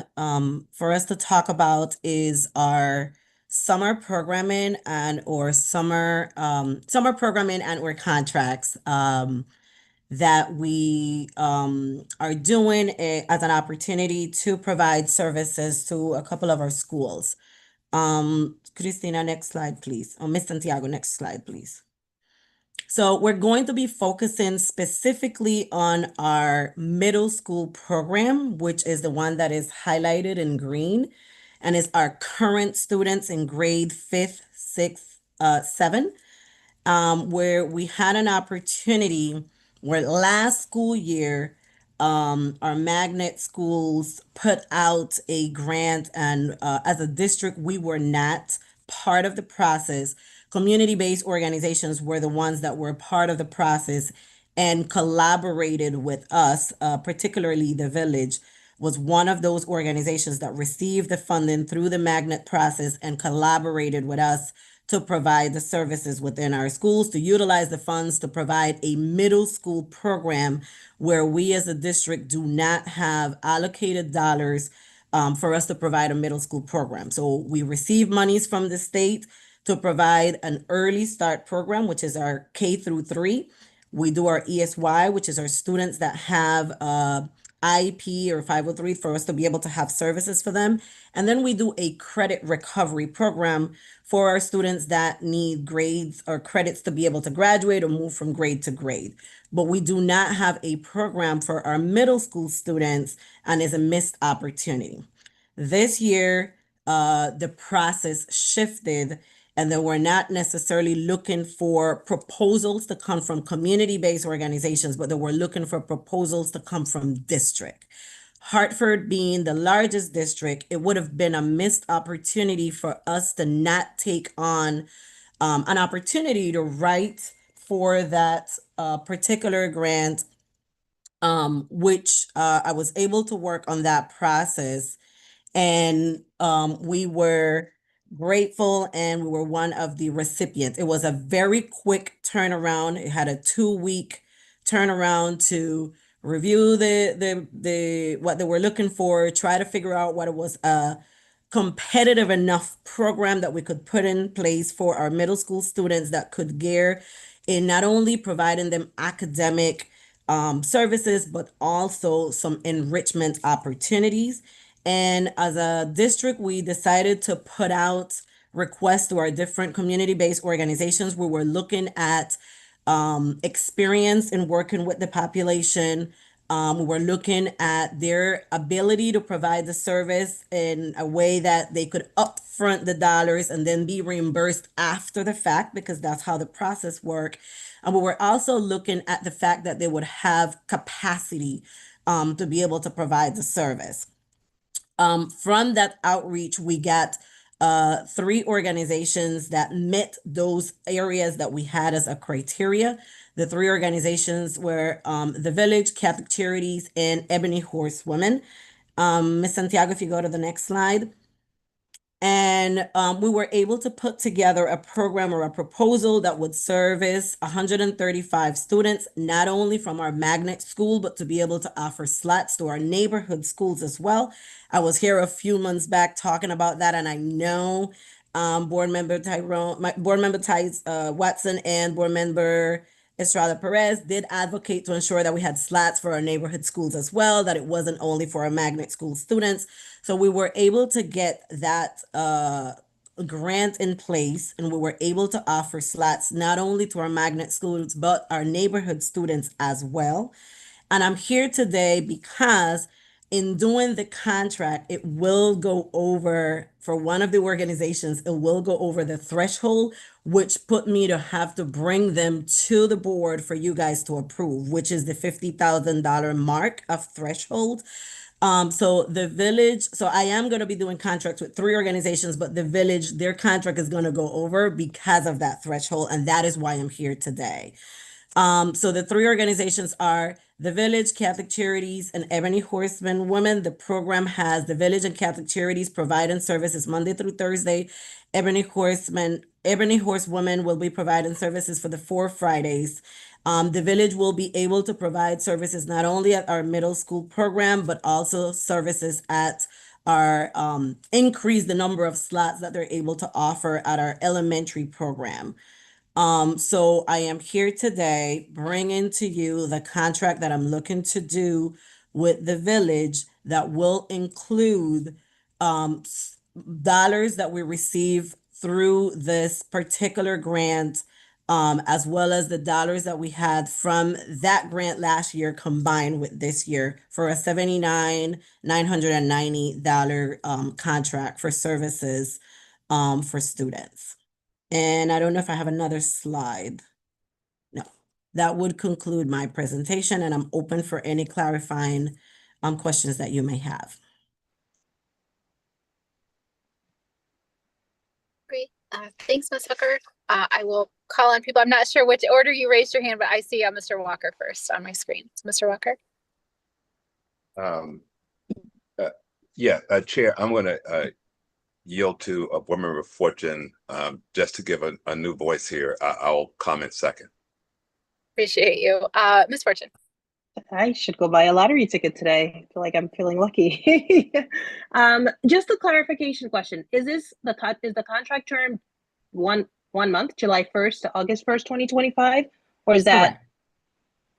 for us to talk about is our summer programming or summer programming and or contracts that we are doing as an opportunity to provide services to a couple of our schools. Christina, next slide, please. Oh, Ms. Santiago, next slide, please. So we're going to be focusing specifically on our middle school program, which is the one that is highlighted in green, and is our current students in grade 5th, 6th, 7, where we had an opportunity where last school year, our magnet schools put out a grant, and as a district, we were not part of the process. Community-based organizations were the ones that were part of the process and collaborated with us, particularly the Village was one of those organizations that received the funding through the magnet process and collaborated with us to provide the services within our schools, to utilize the funds to provide a middle school program where we as a district do not have allocated dollars for us to provide a middle school program. So we receive monies from the state to provide an early start program, which is our K through 3. We do our ESY, which is our students that have IEP or 503 for us to be able to have services for them. And then we do a credit recovery program for our students that need grades or credits to be able to graduate or move from grade to grade. But we do not have a program for our middle school students, and is a missed opportunity. This year, the process shifted, and they were not necessarily looking for proposals to come from community-based organizations, but they were looking for proposals to come from district. Hartford being the largest district, it would have been a missed opportunity for us to not take on an opportunity to write for that particular grant, which I was able to work on that process. And we were grateful, and we were one of the recipients. It was a very quick turnaround. It had a 2-week turnaround to review the what they were looking for, try to figure out what it was a competitive enough program that we could put in place for our middle school students that could gear in not only providing them academic services, but also some enrichment opportunities. And as a district, we decided to put out requests to our different community-based organizations. We were looking at experience in working with the population. We were looking at their ability to provide the service in a way that they could upfront the dollars and then be reimbursed after the fact, because that's how the process works. And we were also looking at the fact that they would have capacity to be able to provide the service. From that outreach, we got 3 organizations that met those areas that we had as a criteria. The 3 organizations were The Village, Catholic Charities, and Ebony Horse Women. Ms. Santiago, if you go to the next slide. And we were able to put together a program or a proposal that would service 135 students, not only from our magnet school, but to be able to offer slots to our neighborhood schools as well. I was here a few months back talking about that, and I know Board Member Watson and Board Member Estrada Perez did advocate to ensure that we had slots for our neighborhood schools as well, that it wasn't only for our magnet school students. So we were able to get that grant in place, and we were able to offer slots not only to our magnet schools, but our neighborhood students as well. And I'm here today because in doing the contract, it will go over, for one of the organizations, it will go over the threshold, which put me to have to bring them to the board for you guys to approve, which is the $50,000 mark of threshold. So the Village, so I am going to be doing contracts with 3 organizations, but the Village, their contract is going to go over because of that threshold, and that is why I'm here today. So the 3 organizations are The Village, Catholic Charities, and Ebony Horsemen Women. The program has The Village and Catholic Charities providing services Monday through Thursday. Ebony Horse Women will be providing services for the 4 Fridays. The Village will be able to provide services not only at our middle school program, but also services at our increase the number of slots that they're able to offer at our elementary program. So I am here today bringing to you the contract that I'm looking to do with the Village that will include dollars that we receive through this particular grant, as well as the dollars that we had from that grant last year combined with this year for a $79,990 contract for services for students. And I don't know if I have another slide. No, that would conclude my presentation, and I'm open for any clarifying questions that you may have. Great. Thanks, Ms. Hooker. I will call on people. I'm not sure which order you raised your hand, but I see Mr. Walker first on my screen. Mr. Walker. Chair, I'm going to yield to a board member Fortune, just to give a new voice here. I'll comment second. Appreciate you. Ms. Fortune. I should go buy a lottery ticket today. I feel like I'm feeling lucky. Just a clarification question. Is the contract term one month, July 1st to August 1st, 2025? Or is that Correct.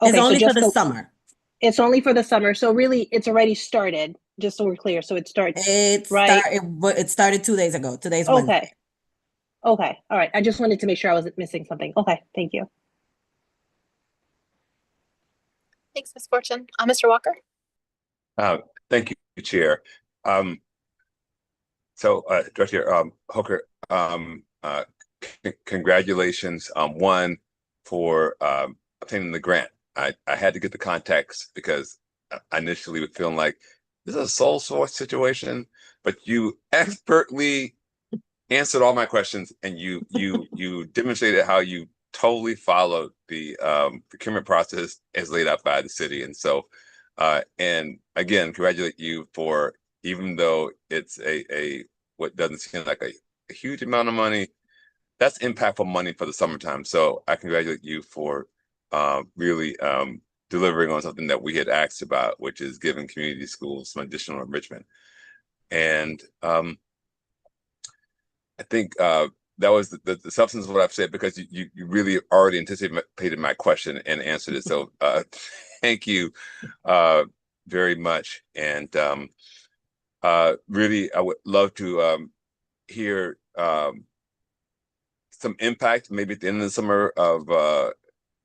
It's okay, so only for just the the- summer. It's only for the summer. So really it's already started, just so we're clear. So it starts right. It started 2 days ago. Today's Wednesday. Okay. All right. I just wanted to make sure I wasn't missing something. Okay, thank you. Thanks, Ms. Fortune. Mr. Walker. Thank you, Chair. Director Hooker, congratulations, one, for obtaining the grant. I had to get the context because I initially was feeling like this is a sole source situation, but you expertly answered all my questions, and you demonstrated how you totally followed the procurement process as laid out by the city. And so, and again, congratulate you for, even though it's a what doesn't seem like a huge amount of money, that's impactful money for the summertime. So I congratulate you for really delivering on something that we had asked about, which is giving community schools some additional enrichment. And I think that was the substance of what I've said, because you really already anticipated my question and answered it. So thank you very much. And really, I would love to hear some impact maybe at the end of the summer of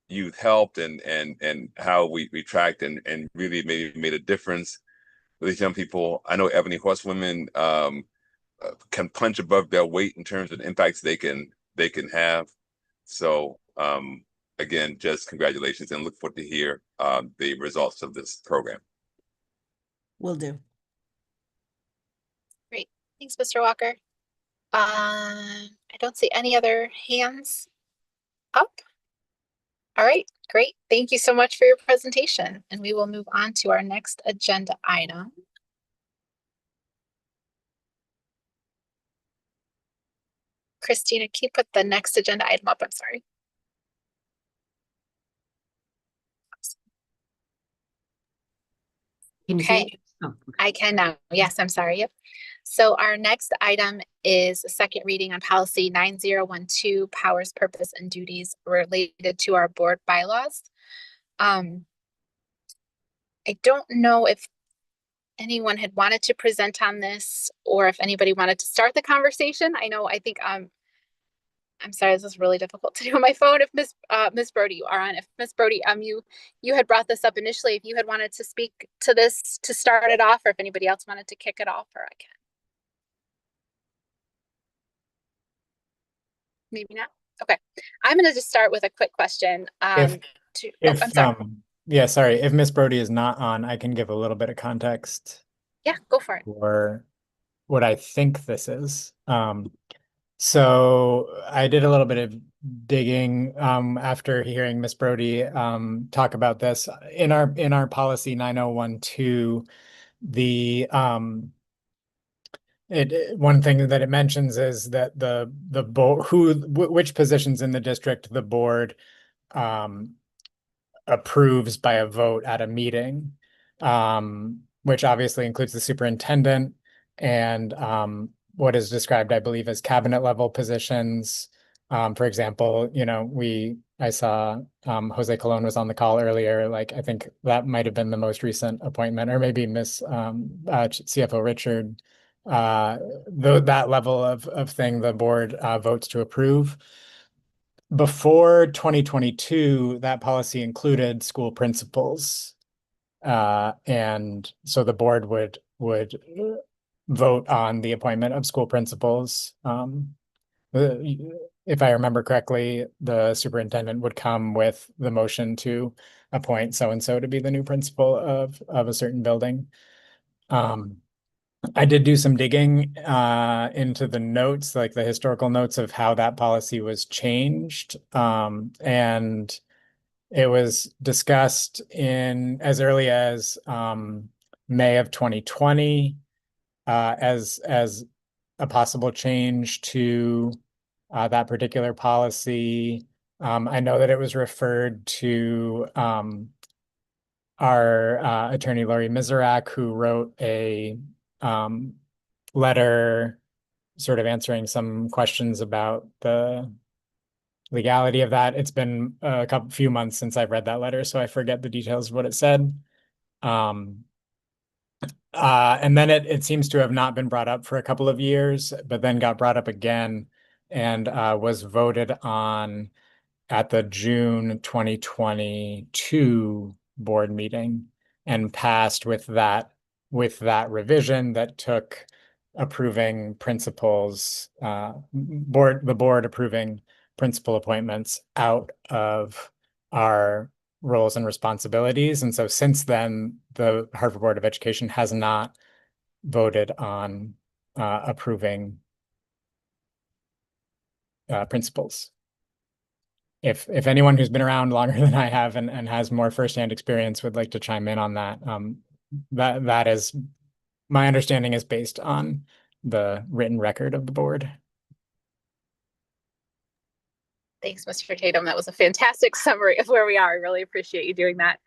youth helped and how we tracked and really made a difference with these young people. I know Ebony Horsewomen can punch above their weight in terms of the impacts they can have. So again, just congratulations, and look forward to hear the results of this program. Will do. Great. Thanks, Mr. Walker. I don't see any other hands up. All right, great. Thank you so much for your presentation. And we will move on to our next agenda item. Christina, can you put the next agenda item up? I'm sorry. Can you see Okay, it? Oh, I can now. Yes, I'm sorry. Yep. So our next item is a second reading on policy 9012, powers, purpose, and duties related to our board bylaws. I don't know if anyone had wanted to present on this, or if anybody wanted to start the conversation. I think I'm sorry, this is really difficult to do on my phone. If Miss Brody, you are on. If Miss Brody, you had brought this up initially. If you had wanted to speak to this to start it off, or if anybody else wanted to kick it off, or I can. Maybe not. Okay, I'm going to just start with a quick question. I'm sorry. Yeah, sorry. If Miss Brody is not on, I can give a little bit of context Yeah, go for it. for what I think this is. So I did a little bit of digging after hearing Miss Brody talk about this. In our policy 9012, the one thing that it mentions is that the board, which positions in the district the board approves by a vote at a meeting, which obviously includes the superintendent and what is described, I believe, as cabinet level positions. For example, I saw Jose Colon was on the call earlier. Like, I think that might have been the most recent appointment, or maybe Miss CFO Richard. That level of thing the board votes to approve. Before 2022, that policy included school principals. And so the board would vote on the appointment of school principals. If I remember correctly, the superintendent would come with the motion to appoint so-and-so to be the new principal of a certain building. I did do some digging into the notes, like the historical notes of how that policy was changed. And it was discussed in as early as May of 2020 as a possible change to that particular policy. I know that it was referred to our attorney Lori Miserak, who wrote a letter sort of answering some questions about the legality of that. It's been a few months since I've read that letter, so I forget the details of what it said. And then it seems to have not been brought up for a couple of years, but then got brought up again and was voted on at the June 2022 board meeting and passed with that revision that took approving principals, the board approving principal appointments out of our roles and responsibilities. And so since then, the Harvard Board of Education has not voted on approving principals. If anyone who's been around longer than I have and has more firsthand experience would like to chime in on that, that is my understanding is based on the written record of the board. Thanks, Mr. Tatum. That was a fantastic summary of where we are. I really appreciate you doing that.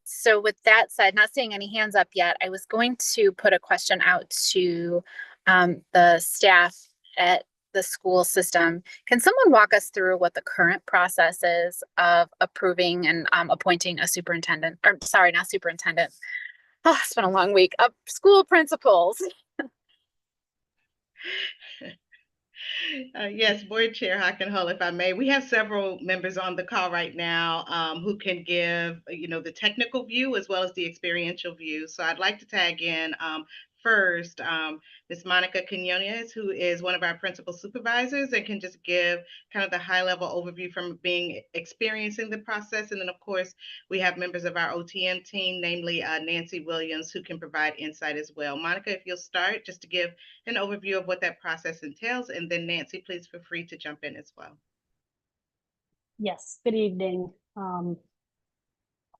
So with that said, not seeing any hands up yet, I was going to put a question out to the staff at the school system. Can someone walk us through what the current process is of approving and appointing a superintendent, or sorry, not superintendent. Oh, it's been a long week. Of school principals. Yes, Board Chair Hockenhull, if I may. We have several members on the call right now who can give, the technical view as well as the experiential view. So I'd like to tag in first Ms. Monica Quinones, who is one of our principal supervisors and can just give kind of the high level overview from experiencing the process. And then of course, we have members of our OTM team, namely Nancy Williams, who can provide insight as well. Monica, if you'll start just to give an overview of what that process entails, and then Nancy, please feel free to jump in as well. Yes, good evening,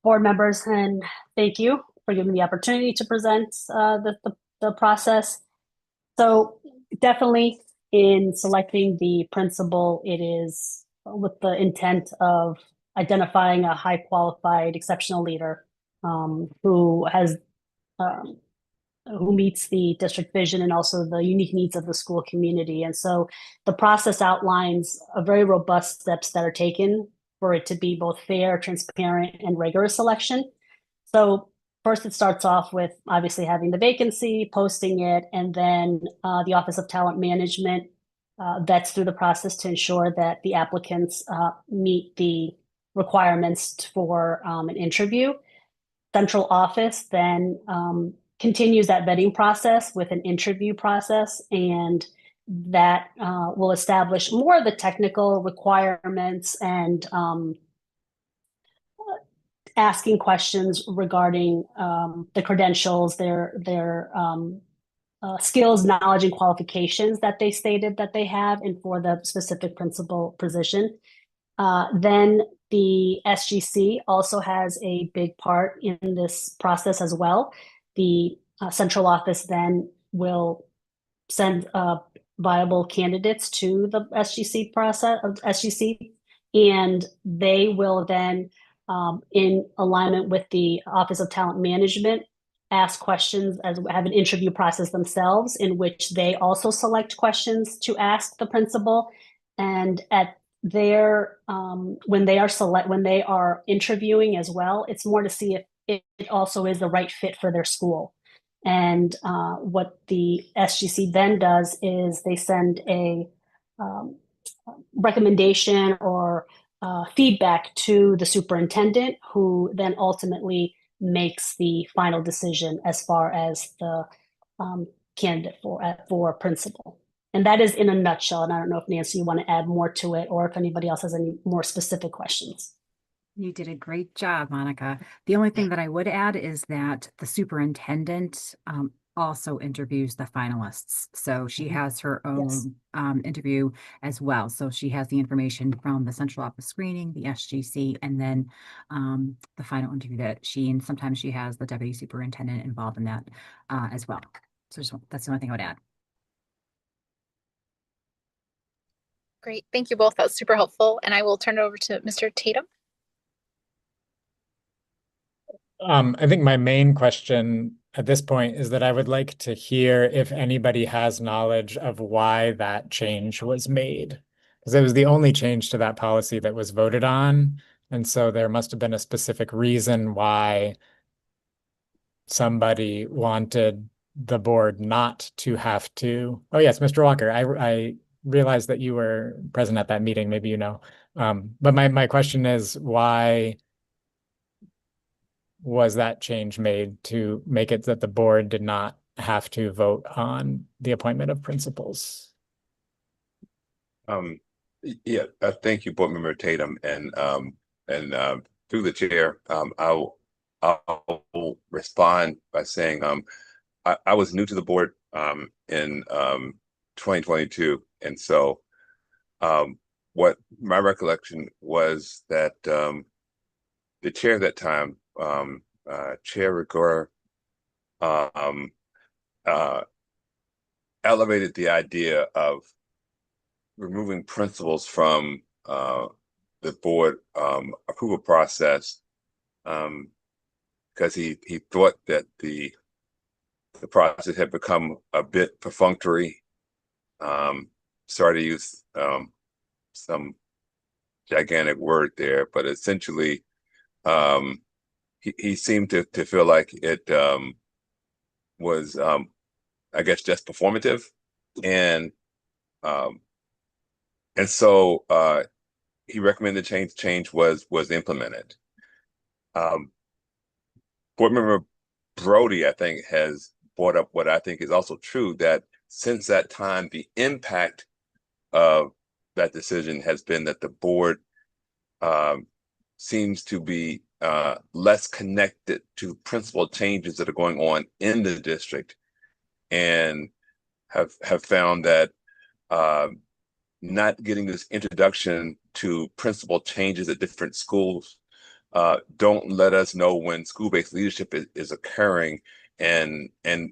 board members, and thank you for giving me the opportunity to present the process. So definitely in selecting the principal, it is with the intent of identifying a high qualified, exceptional leader who has who meets the district vision and also the unique needs of the school community. And so the process outlines a very robust steps that are taken for it to be both fair, transparent, and rigorous selection. So first, it starts off with obviously having the vacancy, posting it, and then the Office of Talent Management vets through the process to ensure that the applicants meet the requirements for an interview. Central Office then continues that vetting process with an interview process, and that will establish more of the technical requirements and asking questions regarding the credentials, their skills, knowledge, and qualifications that they stated that they have, and for the specific principal position. Then the SGC also has a big part in this process as well. The central office then will send viable candidates to the SGC process of SGC, and they will then, in alignment with the Office of Talent Management, ask questions, as have an interview process themselves, in which they also select questions to ask the principal. And at their when they are interviewing as well, it's more to see if it also is the right fit for their school. And what the SGC then does is they send a recommendation or feedback to the superintendent, who then ultimately makes the final decision as far as the candidate for principal. And that is in a nutshell. And I don't know if Nancy, you want to add more to it, or if anybody else has any more specific questions. You did a great job, Monica. The only thing that I would add is that the superintendent also interviews the finalists. So she has her own interview as well. So she has the information from the central office screening, the SGC, and then the final interview and sometimes she has the deputy superintendent involved in that as well. So that's the only thing I would add. Great. Thank you both. That was super helpful. And I will turn it over to Mr. Tatum. I think my main question at this point is that I would like to hear if anybody has knowledge of why that change was made. Because it was the only change to that policy that was voted on. And so there must have been a specific reason why somebody wanted the board not to have to. Oh, yes, Mr. Walker, I realized that you were present at that meeting. Maybe you know. But my question is, why was that change made to make it that the board did not have to vote on the appointment of principals? Yeah, thank you, Board Member Tatum, and through the chair, I'll respond by saying I was new to the board in 2022, and so what my recollection was that the chair at that time, Chair Rigor, elevated the idea of removing principals from the board approval process because he thought that the process had become a bit perfunctory. Sorry to use some gigantic word there, but essentially he seemed to feel like it was I guess just performative, and so he recommended change was implemented. Board Member Brody, I think, has brought up what I think is also true, that since that time, the impact of that decision has been that the board seems to be less connected to principal changes that are going on in the district, and have found that not getting this introduction to principal changes at different schools don't let us know when school-based leadership is occurring, and then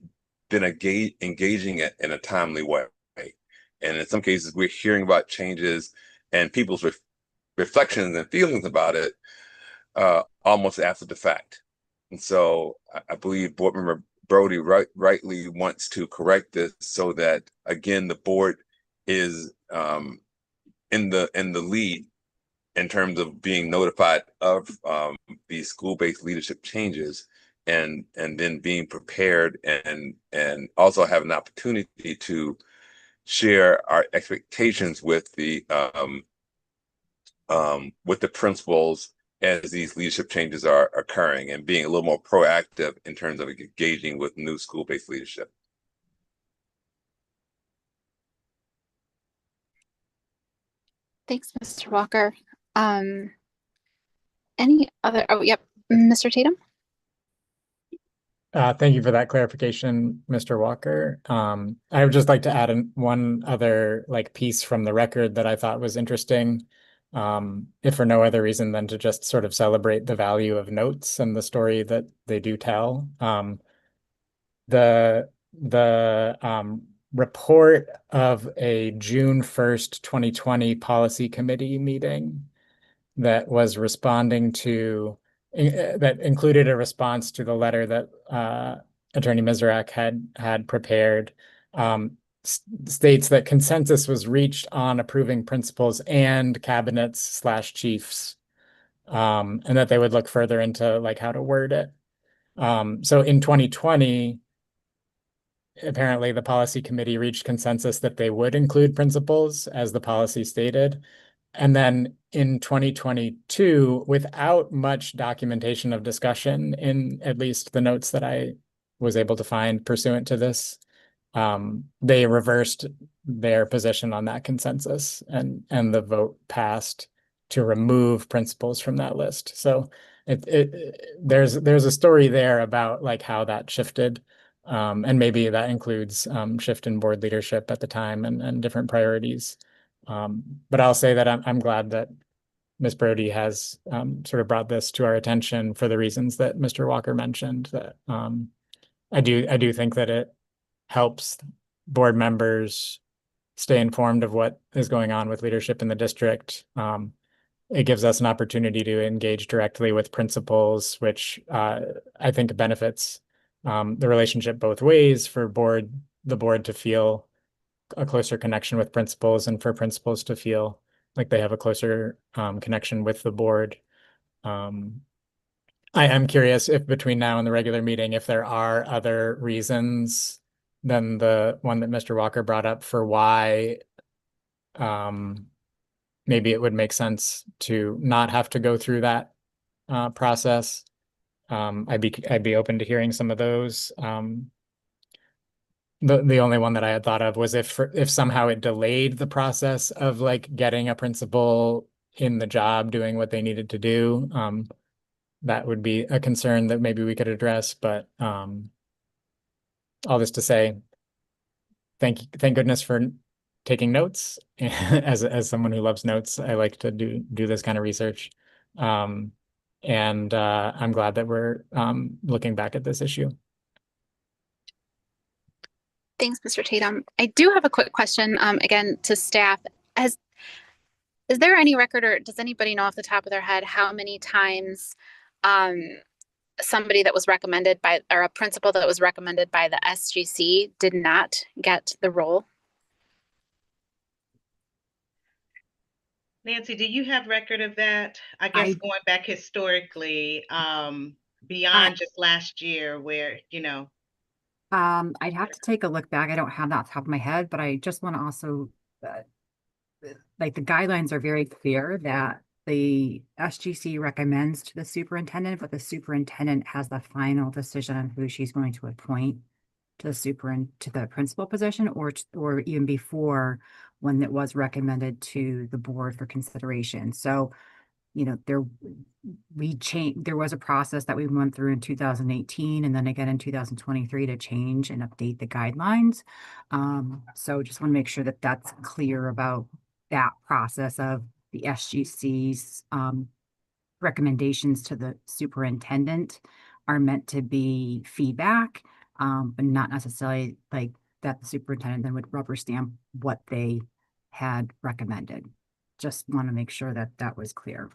engaging it in a timely way. And in some cases, we're hearing about changes and people's reflections and feelings about it almost after the fact. And so I believe Board Member Brody rightly wants to correct this so that, again, the board is in the lead in terms of being notified of these school-based leadership changes, and then being prepared and also have an opportunity to share our expectations with the principals as these leadership changes are occurring, and being a little more proactive in terms of engaging with new school-based leadership. Thanks, Mr. Walker. Any other? Oh, yep, Mr. Tatum. Thank you for that clarification, Mr. Walker. I would just like to add one other piece from the record that I thought was interesting, if for no other reason than to just sort of celebrate the value of notes and the story that they do tell. The report of a June 1st, 2020 policy committee meeting that was responding to that included a response to the letter that Attorney Mizrak had prepared, states that consensus was reached on approving principals and cabinets/chiefs, and that they would look further into how to word it. So in 2020, apparently the policy committee reached consensus that they would include principals as the policy stated. And then in 2022, without much documentation of discussion in at least the notes that I was able to find pursuant to this, they reversed their position on that consensus, and the vote passed to remove principals from that list. So there's a story there about how that shifted, and maybe that includes shift in board leadership at the time and different priorities. But I'll say that I'm glad that Ms. Brody has sort of brought this to our attention for the reasons that Mr. Walker mentioned. That I do think that it helps board members stay informed of what is going on with leadership in the district. It gives us an opportunity to engage directly with principals, which I think benefits the relationship both ways for the board to feel a closer connection with principals and for principals to feel like they have a closer connection with the board. I am curious if between now and the regular meeting, if there are other reasons than the one that Mr. Walker brought up for why maybe it would make sense to not have to go through that process. I'd be open to hearing some of those. The only one that I had thought of was if somehow it delayed the process of like getting a principal in the job doing what they needed to do. That would be a concern that maybe we could address, but all this to say, thank goodness for taking notes. As someone who loves notes, I like to do this kind of research. And I'm glad that we're looking back at this issue. Thanks, Mr. Tatum. I do have a quick question, again, to staff. Is there any record, or does anybody know off the top of their head how many times somebody that was recommended by, or a principal that was recommended by the SGC did not get the role? Nancy, do you have record of that? I guess going back historically, beyond just last year where, I'd have to take a look back. I don't have that off the top of my head, but I just want to also, like, the guidelines are very clear that the SGC recommends to the superintendent, but the superintendent has the final decision on who she's going to appoint to the principal position, or even before, when it was recommended to the board for consideration. So, there was a process that we went through in 2018 and then again in 2023 to change and update the guidelines. So just want to make sure that that's clear about that process of the SGC's recommendations to the superintendent are meant to be feedback, but not necessarily like that the superintendent then would rubber stamp what they had recommended. Just want to make sure that that was clear.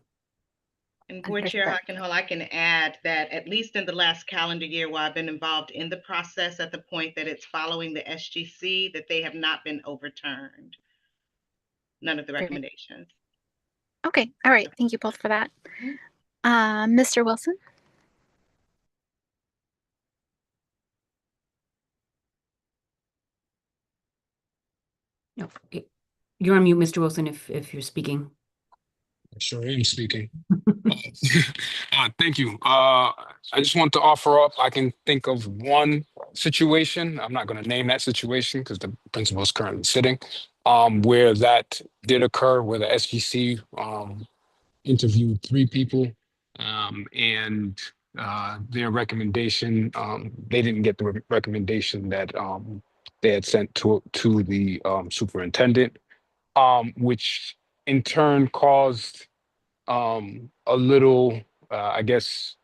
And Board Chair Hockenhull, I can add that at least in the last calendar year while I've been involved in the process, at the point that it's following the SGC, that they have not been overturned. None of the recommendations. Okay, all right. Thank you both for that. Mr. Wilson? You're on mute, Mr. Wilson, if you're speaking. Sure am speaking. Thank you. I just want to offer up, I can think of one situation. I'm not going to name that situation because the principal is currently sitting, where that did occur, where the SGC interviewed 3 people, and their recommendation, they didn't get the recommendation that they had sent to the superintendent, which in turn caused a little, I guess,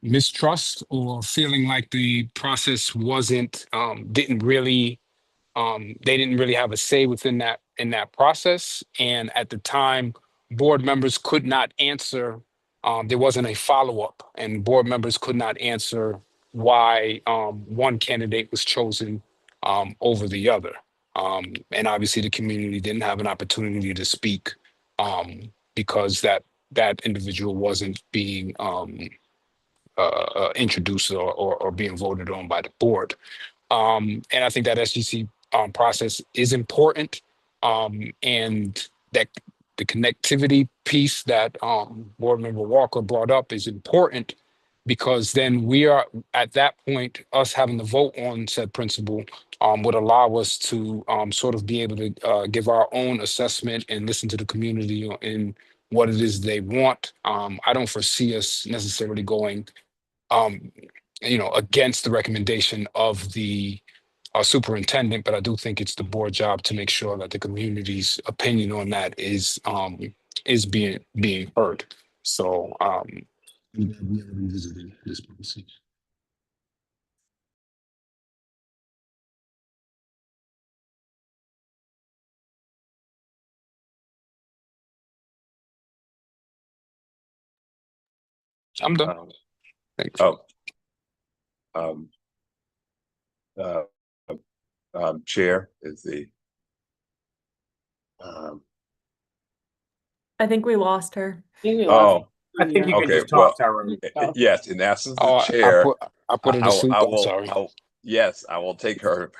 mistrust or feeling like the process didn't really have a say within that process. And at the time, board members could not answer. There wasn't a follow-up, and board members could not answer why one candidate was chosen over the other. And obviously the community didn't have an opportunity to speak because that individual wasn't being introduced or being voted on by the board. And I think that SGC process is important, and that the connectivity piece that Board Member Walker brought up is important, because then we are at that point, us having the vote on said principle would allow us to sort of be able to give our own assessment and listen to the community in what it is they want. I don't foresee us necessarily going against the recommendation of the superintendent, but I do think it's the board job to make sure that the community's opinion on that is being heard. So we are revisiting this policy. I'm done. Thank you. Chair is the I think we lost her. oh, I think you can okay. just talk, Tyrone. Yes, in absence of Oh, the chair, I put her to sleep. I'm sorry. Yes, I will take her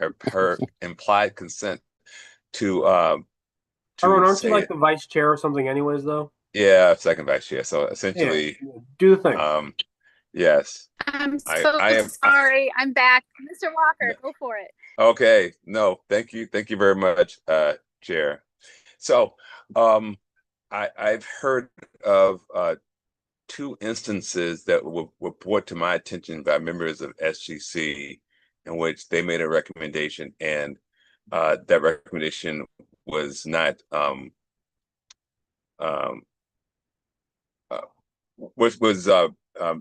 implied consent to Tyrone, aren't you say like it. the vice chair or something anyways, though? Yeah, second vice chair. So essentially, do the thing. Yes, I'm I so am. sorry. I'm back. Mr. Walker, go for it. Okay, no, thank you very much, Chair. So, I've heard of two instances that were brought to my attention by members of SGC in which they made a recommendation, and that recommendation was not was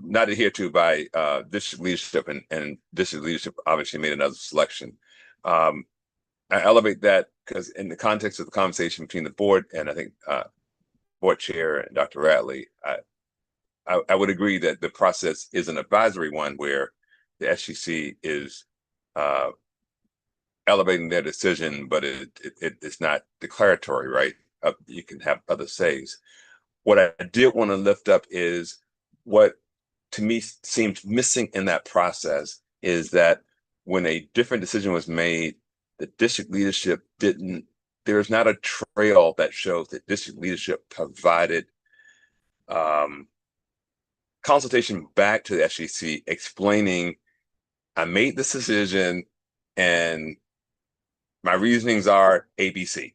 not adhered to by district leadership, and district leadership obviously made another selection. I elevate that because in the context of the conversation between the board and I think board chair and Dr. Radley, I would agree that the process is an advisory one where the SGC is elevating their decision, but it's not declaratory, right? You can have other says. What I did want to lift up is what to me seems missing in that process is that when a different decision was made, the district leadership there's not a trail that shows that district leadership provided consultation back to the SGC explaining, I made this decision and my reasonings are ABC.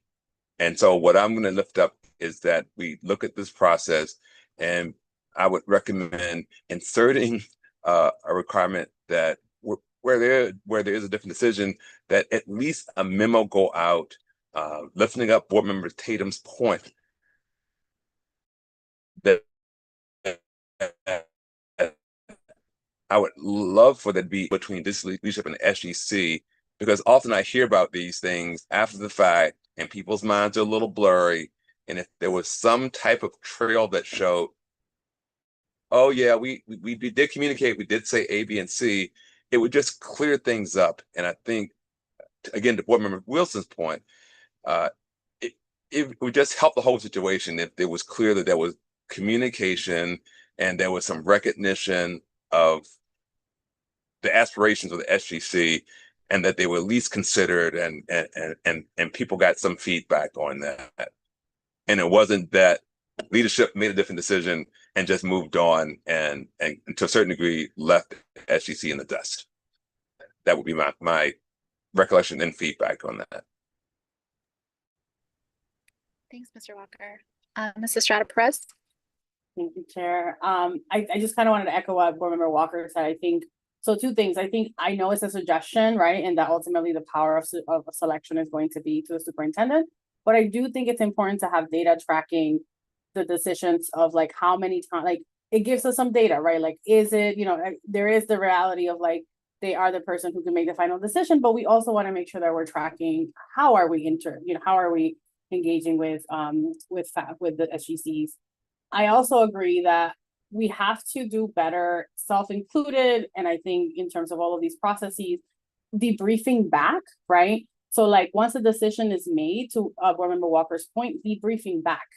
And so what I'm going to lift up is that we look at this process, and I would recommend inserting a requirement that where there is a different decision, that at least a memo go out, lifting up board member Tatum's point that I would love for that to be between district leadership and SGC, because often I hear about these things after the fact and people's minds are a little blurry. And if there was some type of trail that showed, oh yeah, we did communicate, we did say A, B, and C, it would just clear things up. And I think, again, to board member Wilson's point, it would just help the whole situation if it was clear that there was communication and there was some recognition of the aspirations of the SGC, and that they were at least considered, and people got some feedback on that. And it wasn't that leadership made a different decision and just moved on and to a certain degree left SGC in the dust. That would be my recollection and feedback on that. Thanks, Mr. Walker. Mrs. Strata Perez. Thank you, Chair. I just kind of wanted to echo what Board Member Walker said. I think, so two things. I know it's a suggestion, right? And that ultimately the power of a selection is going to be to the superintendent. But I do think it's important to have data tracking the decisions of like how many times, like it gives us some data, right? Like, is it, there is the reality of like, they are the person who can make the final decision, but we also want to make sure that we're tracking how are we how are we engaging with the SGCs. I also agree that we have to do better, self-included, and I think in terms of all of these processes, debriefing back, right? So like once a decision is made, to Board Member Walker's point, debriefing back.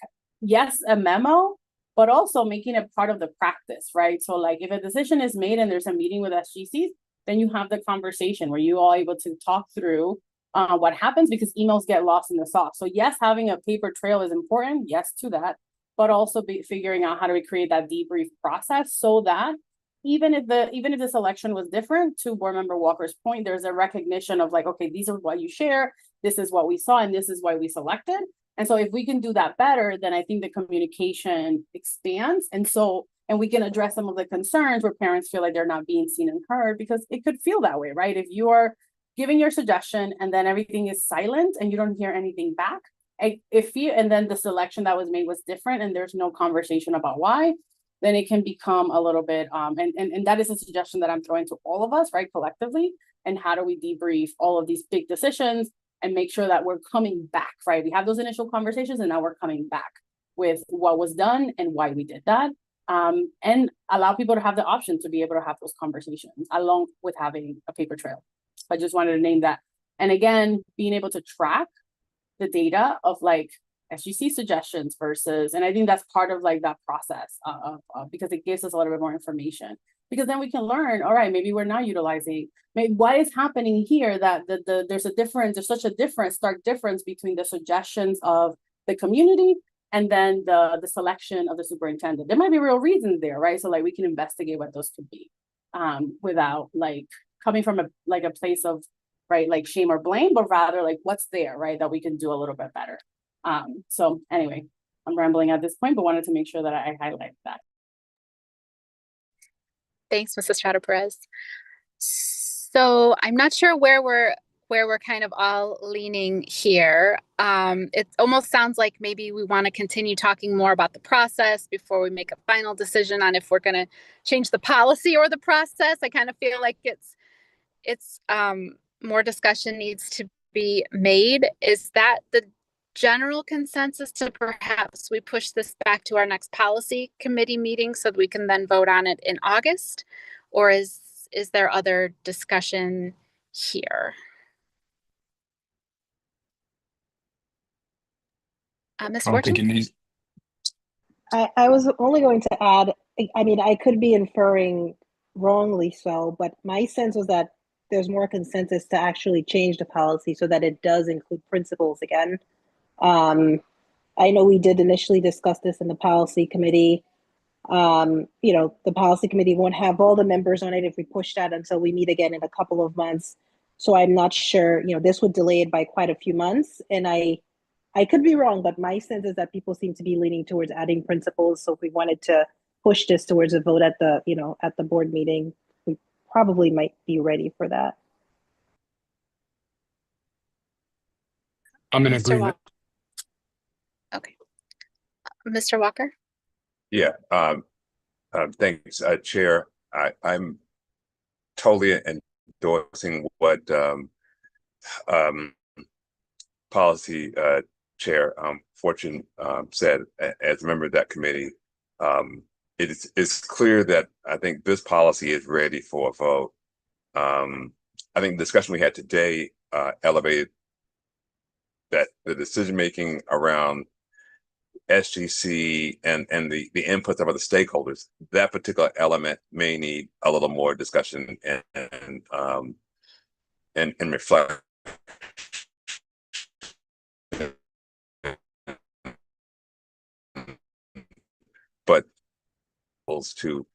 Yes, a memo, but also making it part of the practice, right? So like if a decision is made and there's a meeting with SGCs, then you have the conversation where you all able to talk through what happens, because emails get lost in the sauce. So yes, having a paper trail is important, yes to that, but also figuring out how do we create that debrief process so that even if the selection was different, to Board Member Walker's point, there's a recognition of like, okay, these are what you share, this is what we saw, and this is why we selected. And so if we can do that better, then I think the communication expands. And we can address some of the concerns where parents feel like they're not being seen and heard, because it could feel that way, right? If you are giving your suggestion and then everything is silent and you don't hear anything back, and then the selection that was made was different and there's no conversation about why, then it can become a little bit, and that is a suggestion that I'm throwing to all of us, right, collectively. And how do we debrief all of these big decisions and make sure that we're coming back, right? We have those initial conversations and now we're coming back with what was done and why we did that. and allow people to have the option to be able to have those conversations along with having a paper trail. I just wanted to name that. And again, being able to track the data of like SGC suggestions versus, and I think that's part of like that process because it gives us a little bit more information, because then we can learn, all right, maybe we're not utilizing, maybe what is happening here that there's a difference, there's such a difference, stark difference between the suggestions of the community and then the selection of the superintendent. There might be real reasons there, right? So like we can investigate what those could be without like coming from a place of, right, like shame or blame, but rather like what's there, right, that we can do a little bit better. So anyway, I'm rambling at this point, but wanted to make sure that I highlight that. Thanks, Mrs. Estrada Perez. So I'm not sure where we're kind of all leaning here. It almost sounds like maybe we want to continue talking more about the process before we make a final decision on if we're going to change the policy or the process. I kind of feel like it's more discussion needs to be made. Is that the general consensus to perhaps we push this back to our next policy committee meeting so that we can then vote on it in August? Or is there other discussion here? Ms. I don't think Fortune? it needs. I was only going to add, I mean, I could be inferring wrongly so, but my sense was that there's more consensus to actually change the policy so that it does include principals again. I know we did initially discuss this in the policy committee. You know, the policy committee won't have all the members on it if we push that until we meet again in a couple of months. So I'm not sure, you know, this would delay it by quite a few months. And I could be wrong, but my sense is that people seem to be leaning towards adding principals. So if we wanted to push this towards a vote at the, you know, at the board meeting, we probably might be ready for that. I'm in Mr. agreement. Walker. Okay. Mr. Walker? Yeah, thanks, Chair. I'm totally endorsing what policy Chair Fortune said as a member of that committee. It's clear that I think this policy is ready for a vote. I think the discussion we had today elevated that the decision making around SGC and the inputs of other stakeholders, that particular element may need a little more discussion and reflect. But to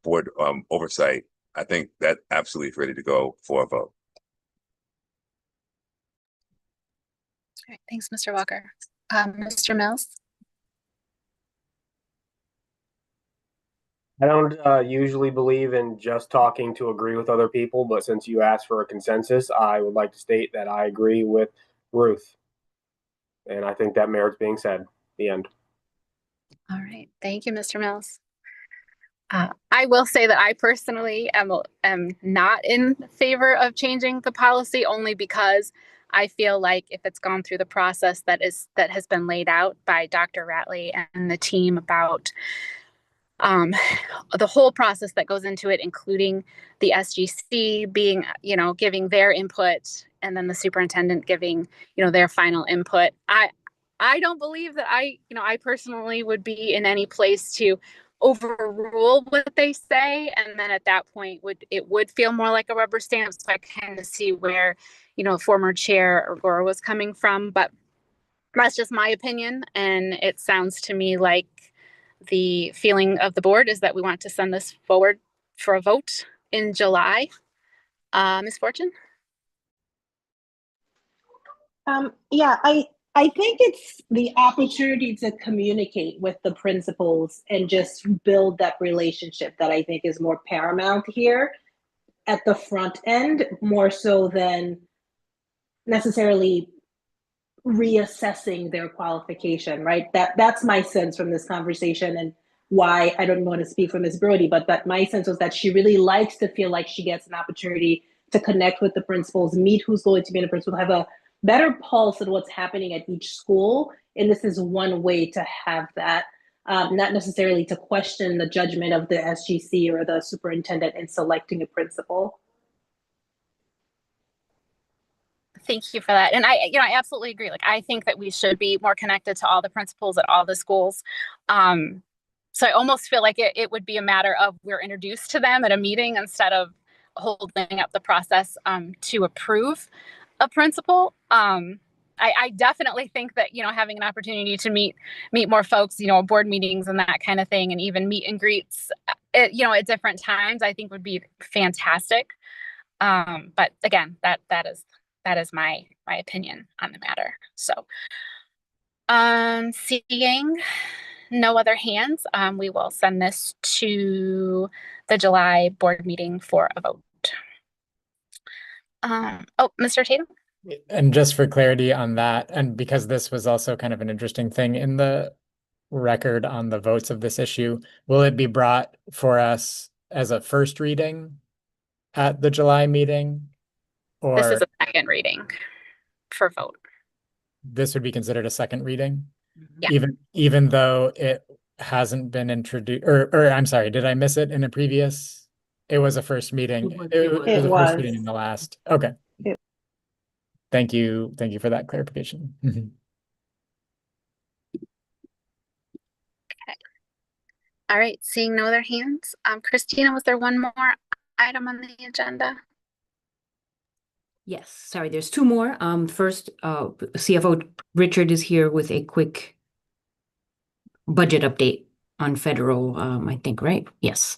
board oversight, I think that absolutely is ready to go for a vote. All right, thanks, Mr. Walker. Mr. Mills? I don't usually believe in just talking to agree with other people, but since you asked for a consensus, I would like to state that I agree with Ruth. And I think that merits being said. The end. All right, thank you, Mr. Mills. I will say that I personally am not in favor of changing the policy, only because I feel like if it's gone through the process that has been laid out by Dr. Ratley and the team about the whole process that goes into it, including the SGC being, you know, giving their input and then the superintendent giving, you know, their final input. I don't believe that I personally would be in any place to overrule what they say, and then at that point it would feel more like a rubber stamp. So I kind of see where, you know, former chair Orgora was coming from, but that's just my opinion, and it sounds to me like the feeling of the board is that we want to send this forward for a vote in July. Ms. Fortune? Yeah, I think it's the opportunity to communicate with the principals and just build that relationship that I think is more paramount here at the front end, more so than necessarily reassessing their qualification, right? That's my sense from this conversation, and why I don't want to speak for Ms. Brody, but that my sense was that she really likes to feel like she gets an opportunity to connect with the principals, meet who's going to be in the principal, have a better pulse of what's happening at each school. And this is one way to have that. not necessarily to question the judgment of the SGC or the superintendent in selecting a principal. Thank you for that. And I absolutely agree. Like, I think that we should be more connected to all the principals at all the schools. So I almost feel like it would be a matter of we're introduced to them at a meeting instead of holding up the process to approve a principal. I definitely think that, having an opportunity to meet more folks, board meetings and that kind of thing, and even meet and greets, at different times, I think would be fantastic. But again, that is my opinion on the matter. So, seeing no other hands, we will send this to the July board meeting for a vote. Mr. Tatum? And just for clarity on that, and because this was also kind of an interesting thing in the record on the votes of this issue, will it be brought for us as a first reading at the July meeting? Or this is a second reading for vote. This would be considered a second reading? Yeah. Even though it hasn't been introduced, or I'm sorry, did I miss it in a previous? It was a first meeting. It was a first reading in the last. Okay. Thank you for that clarification. Okay. All right, seeing no other hands. Christina, was there one more item on the agenda? Yes, sorry, there's two more. First, CFO Richard is here with a quick budget update on federal, I think, right? Yes.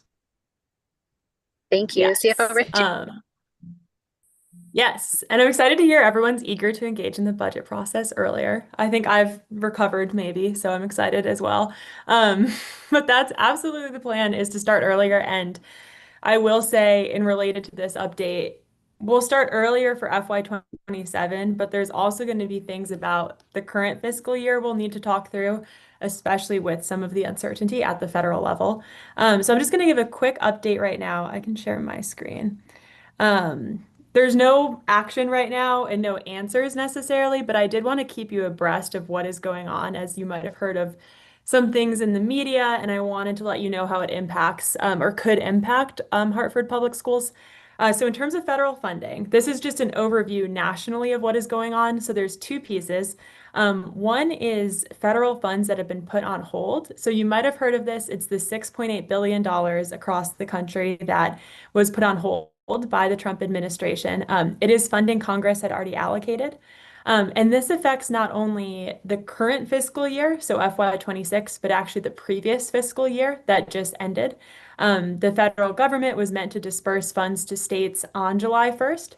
Thank you, CFO Richard. Yes, and I'm excited to hear everyone's eager to engage in the budget process earlier. I think I've recovered maybe, so I'm excited as well. But that's absolutely the plan, is to start earlier. And I will say, in related to this update, we'll start earlier for FY 27, but there's also going to be things about the current fiscal year we'll need to talk through, especially with some of the uncertainty at the federal level. So I'm just going to give a quick update right now. I can share my screen. There's no action right now and no answers necessarily, but I did want to keep you abreast of what is going on, as you might have heard of some things in the media, and I wanted to let you know how it impacts or could impact Hartford Public Schools. So in terms of federal funding, this is just an overview nationally of what is going on. So there's two pieces. One is federal funds that have been put on hold. So you might have heard of this. It's the $6.8 billion across the country that was put on hold by the Trump administration. It is funding Congress had already allocated. And this affects not only the current fiscal year, so FY 26, but actually the previous fiscal year that just ended. The federal government was meant to disperse funds to states on July 1st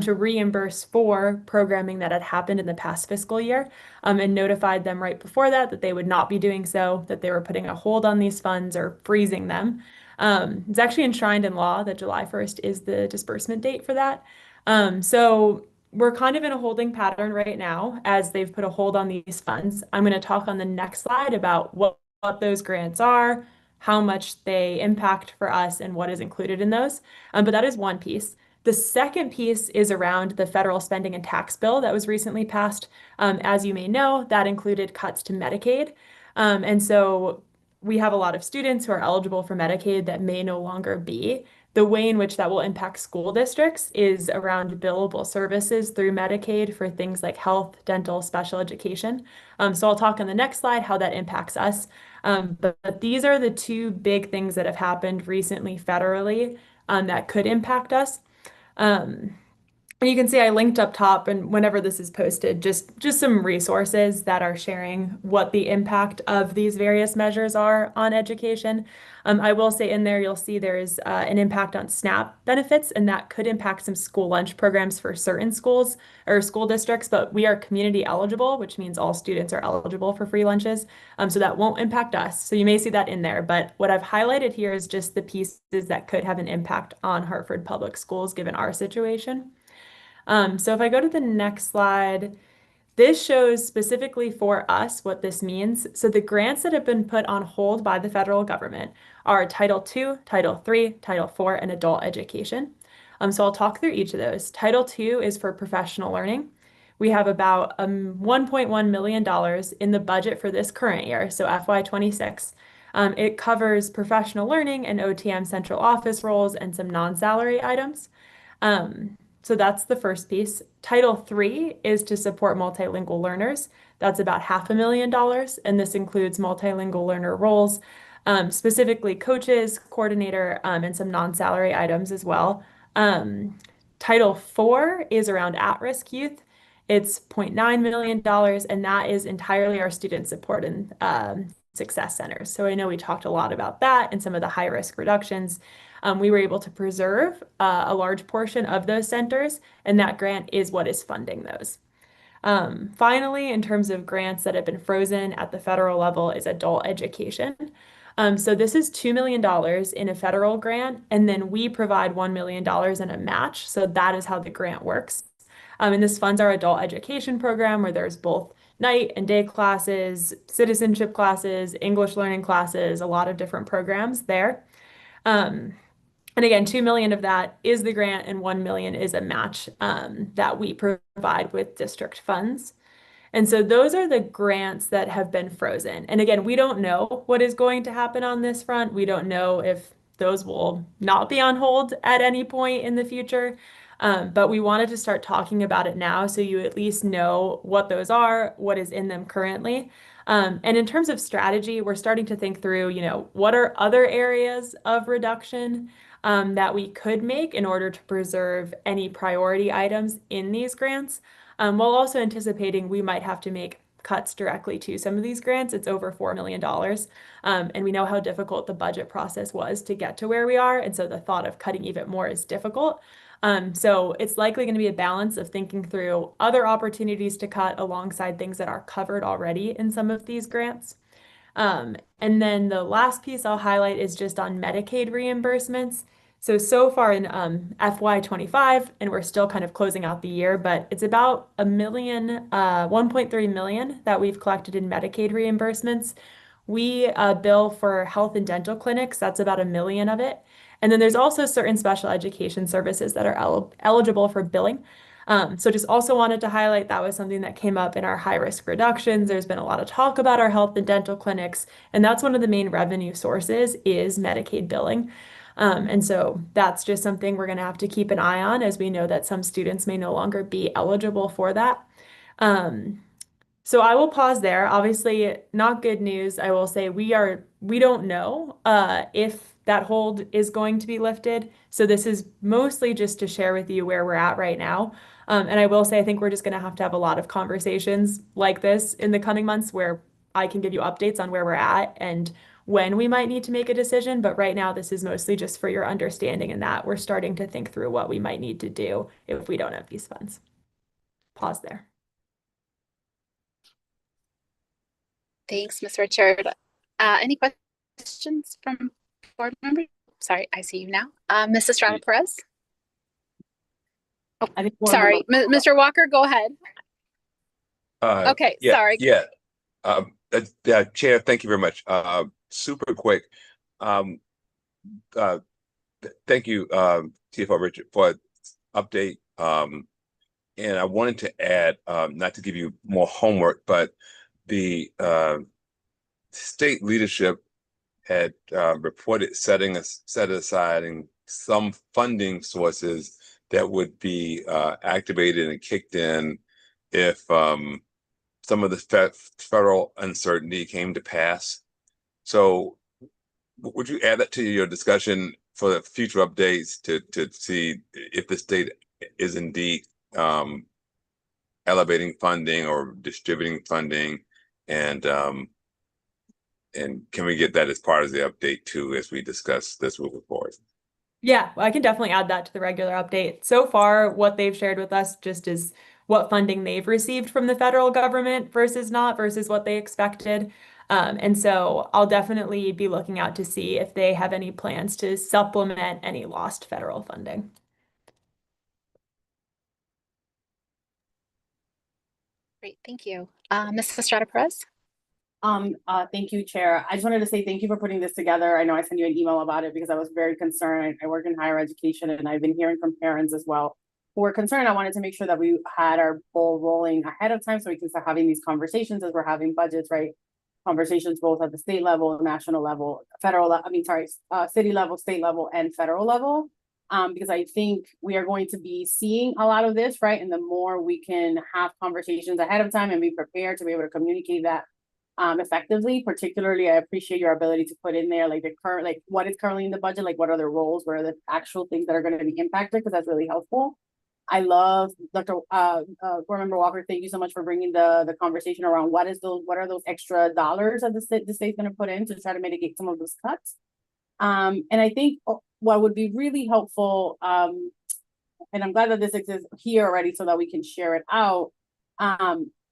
to reimburse for programming that had happened in the past fiscal year, and notified them right before that they would not be doing so, that they were putting a hold on these funds or freezing them. It's actually enshrined in law that July 1st is the disbursement date for that. So we're kind of in a holding pattern right now as they've put a hold on these funds. I'm going to talk on the next slide about what those grants are, how much they impact for us, and what is included in those. But that is one piece. The second piece is around the federal spending and tax bill that was recently passed. As you may know, that included cuts to Medicaid. And so we have a lot of students who are eligible for Medicaid that may no longer be. The way in which that will impact school districts is around billable services through Medicaid for things like health, dental, special education. So I'll talk on the next slide how that impacts us. But these are the two big things that have happened recently federally that could impact us. And you can see I linked up top, and whenever this is posted, just some resources that are sharing what the impact of these various measures are on education. I will say in there, you'll see there's an impact on SNAP benefits, and that could impact some school lunch programs for certain schools or school districts, but we are community eligible, which means all students are eligible for free lunches. So that won't impact us. So you may see that in there, but what I've highlighted here is just the pieces that could have an impact on Hartford Public Schools given our situation. So if I go to the next slide, this shows specifically for us what this means. So the grants that have been put on hold by the federal government are Title II, Title III, Title IV, and adult education. So I'll talk through each of those. Title II is for professional learning. we have about $1.1 million in the budget for this current year, so FY26. It covers professional learning and OTM central office roles and some non-salary items. So that's the first piece. Title III is to support multilingual learners. That's about $500,000, and this includes multilingual learner roles, specifically coaches, coordinator, and some non-salary items as well. Title IV is around at-risk youth. It's $0.9 million, and that is entirely our student support and success centers. So I know we talked a lot about that and some of the high-risk reductions. We were able to preserve a large portion of those centers, and that grant is what is funding those. Finally, in terms of grants that have been frozen at the federal level is adult education. So this is $2 million in a federal grant, and then we provide $1 million in a match. So that is how the grant works. And this funds our adult education program where there's both night and day classes, citizenship classes, English learning classes, a lot of different programs there. And again, 2 million of that is the grant and 1 million is a match that we provide with district funds. And so those are the grants that have been frozen. And again, we don't know what is going to happen on this front. We don't know if those will not be on hold at any point in the future. But we wanted to start talking about it now so you at least know what those are, what is in them currently. And in terms of strategy, we're starting to think through, what are other areas of reduction that we could make in order to preserve any priority items in these grants, while also anticipating we might have to make cuts directly to some of these grants. It's over $4 million. And we know how difficult the budget process was to get to where we are. And so the thought of cutting even more is difficult. So it's likely going to be a balance of thinking through other opportunities to cut alongside things that are covered already in some of these grants. And then the last piece I'll highlight is just on Medicaid reimbursements. So far in FY25, and we're still kind of closing out the year, but it's about $1.3 million that we've collected in Medicaid reimbursements. We bill for health and dental clinics. That's about $1 million of it. And then there's also certain special education services that are eligible for billing. So just also wanted to highlight that was something that came up in our high-risk reductions. There's been a lot of talk about our health and dental clinics, and that's one of the main revenue sources is Medicaid billing. And so that's just something we're going to have to keep an eye on as we know that some students may no longer be eligible for that. So I will pause there. Obviously, not good news. I will say we don't know if that hold is going to be lifted. So this is mostly just to share with you where we're at right now. And I will say I think we're just going to have a lot of conversations like this in the coming months where I can give you updates on where we're at and when we might need to make a decision. But right now, this is mostly just for your understanding and that we're starting to think through what we might need to do if we don't have these funds. Pause there. Thanks, Ms. Richard. Any questions from board members? Sorry, I see you now. Mrs. Estrada Perez. Oh, sorry, Mr. Walker, go ahead. Okay, yeah, sorry. Yeah. Chair, thank you very much. Super quick. Thank you, CFO Richard, for update. And I wanted to add, not to give you more homework, but the state leadership had reported setting aside some funding sources that would be activated and kicked in if some of the federal uncertainty came to pass. So would you add that to your discussion for the future updates to see if the state is indeed elevating funding or distributing funding, and can we get that as part of the update too as we discuss this moving forward? Yeah, well, I can definitely add that to the regular update. So far, what they've shared with us just is what funding they've received from the federal government versus what they expected. And so I'll definitely be looking out to see if they have any plans to supplement any lost federal funding. Great, thank you. Mrs. Estrada Perez. Thank you, Chair. I just wanted to say thank you for putting this together. I know I sent you an email about it because I was very concerned. I work in higher education and I've been hearing from parents as well were concerned, I wanted to make sure that we had our ball rolling ahead of time so we can start having these conversations as we're having budgets, right? Conversations both at the state level, national level, city level, state level, and federal level. Because I think we are going to be seeing a lot of this, right? And the more we can have conversations ahead of time and be prepared to be able to communicate that effectively. Particularly, I appreciate your ability to put in there like the current, like what is currently in the budget, like what are the roles, what are the actual things that are going to be impacted, because that's really helpful. I love Dr. Board Member Walker. Thank you so much for bringing the conversation around what are those extra dollars that the state's going to put in to try to mitigate some of those cuts. And I think what would be really helpful, and I'm glad that this exists here already so that we can share it out.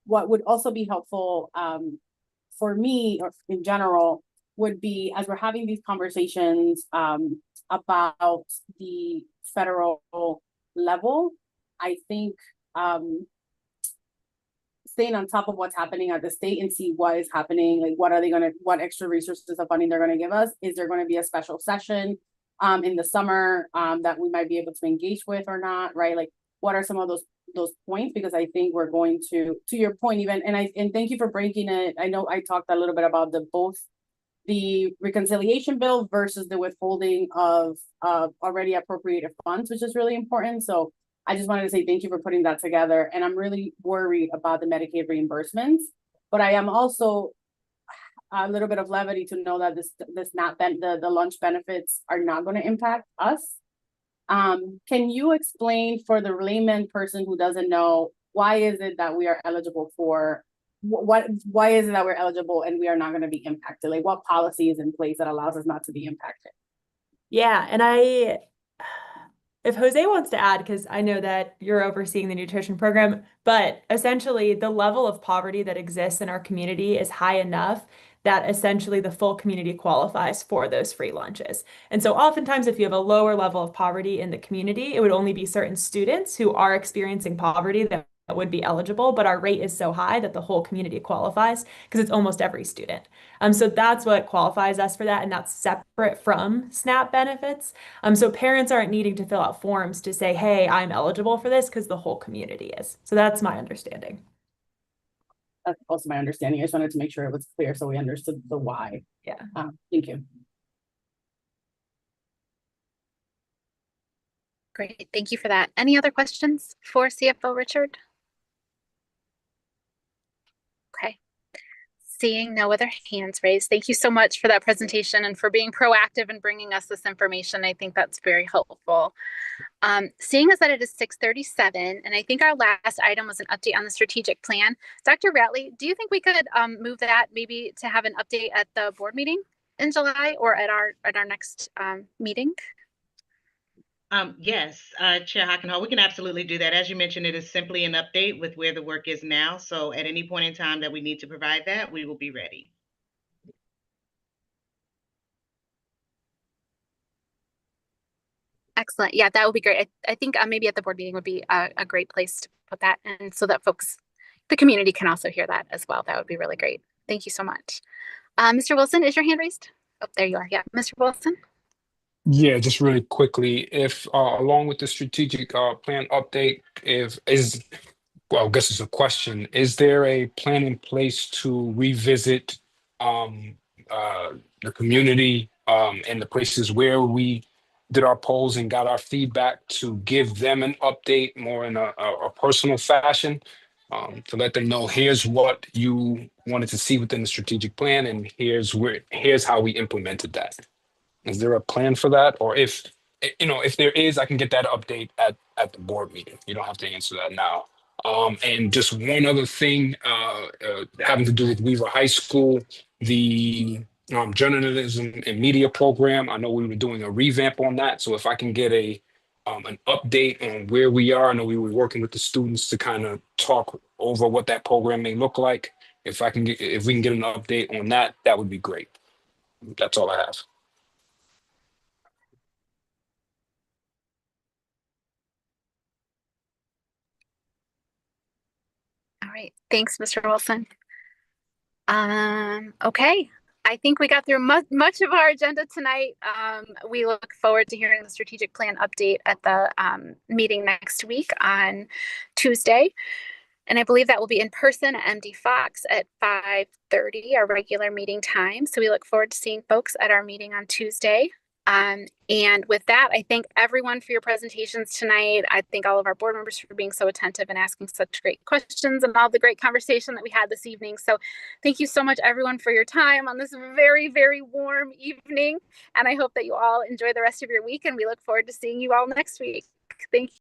What would also be helpful for me or in general would be, as we're having these conversations about the federal level, I think staying on top of what's happening at the state and see what is happening, like what extra resources of funding they're gonna give us. Is there gonna be a special session in the summer that we might be able to engage with or not, right? Like what are some of those points? Because I think we're going to your point even, and thank you for breaking it. I know I talked a little bit about both the reconciliation bill versus the withholding of already appropriated funds, which is really important. So I just wanted to say thank you for putting that together. And I'm really worried about the Medicaid reimbursements, but I am also a little bit of levity to know that the lunch benefits are not going to impact us. Can you explain for the layman person who doesn't know, why is it that we are eligible for why is it that we're eligible and we are not going to be impacted? Like what policy is in place that allows us not to be impacted? Yeah, and if Jose wants to add, because I know that you're overseeing the nutrition program, but essentially the level of poverty that exists in our community is high enough that essentially the full community qualifies for those free lunches. And so oftentimes if you have a lower level of poverty in the community, it would only be certain students who are experiencing poverty that would be eligible, but our rate is so high that the whole community qualifies because it's almost every student. So that's what qualifies us for that, and that's separate from SNAP benefits. So parents aren't needing to fill out forms to say, hey, I'm eligible for this, because the whole community is. So that's my understanding. That's also my understanding. I just wanted to make sure it was clear so we understood the why. Yeah. Thank you. Great, thank you for that. Any other questions for CFO Richard? Okay. Seeing no other hands raised, thank you so much for that presentation and for being proactive and bringing us this information. I think that's very helpful. Seeing as that it is 6:37, and I think our last item was an update on the strategic plan. Dr. Ratliff, do you think we could move that maybe to have an update at the board meeting in July or at our next meeting? Yes, Chair Hockenhall, we can absolutely do that. As you mentioned, it is simply an update with where the work is now. So at any point in time that we need to provide that, we will be ready. Excellent. Yeah, that would be great. I think maybe at the board meeting would be a great place to put that, and so that the community can also hear that as well. That would be really great. Thank you so much. Mr. Wilson, is your hand raised? Oh, there you are. Yeah, Mr. Wilson. Yeah, just really quickly, if along with the strategic plan update, well, I guess it's a question, is there a plan in place to revisit the community and the places where we did our polls and got our feedback, to give them an update more in a personal fashion, to let them know, here's what you wanted to see within the strategic plan, and here's how we implemented that? Is there a plan for that? Or if there is, I can get that update at the board meeting. You don't have to answer that now. And just one other thing having to do with Weaver High School, the journalism and media program. I know we were doing a revamp on that. So if I can get an update on where we are. I know we were working with the students to kind of talk over what that program may look like. If we can get an update on that, that would be great. That's all I have. All right. Thanks, Mr. Wilson. Okay. I think we got through much of our agenda tonight. We look forward to hearing the strategic plan update at the meeting next week on Tuesday. And I believe that will be in person at MD Fox at 5:30, our regular meeting time. So we look forward to seeing folks at our meeting on Tuesday. And with that, I thank everyone for your presentations tonight. I thank all of our board members for being so attentive and asking such great questions and all the great conversation that we had this evening. So thank you so much, everyone, for your time on this very, very warm evening. And I hope that you all enjoy the rest of your week, and we look forward to seeing you all next week. Thank you.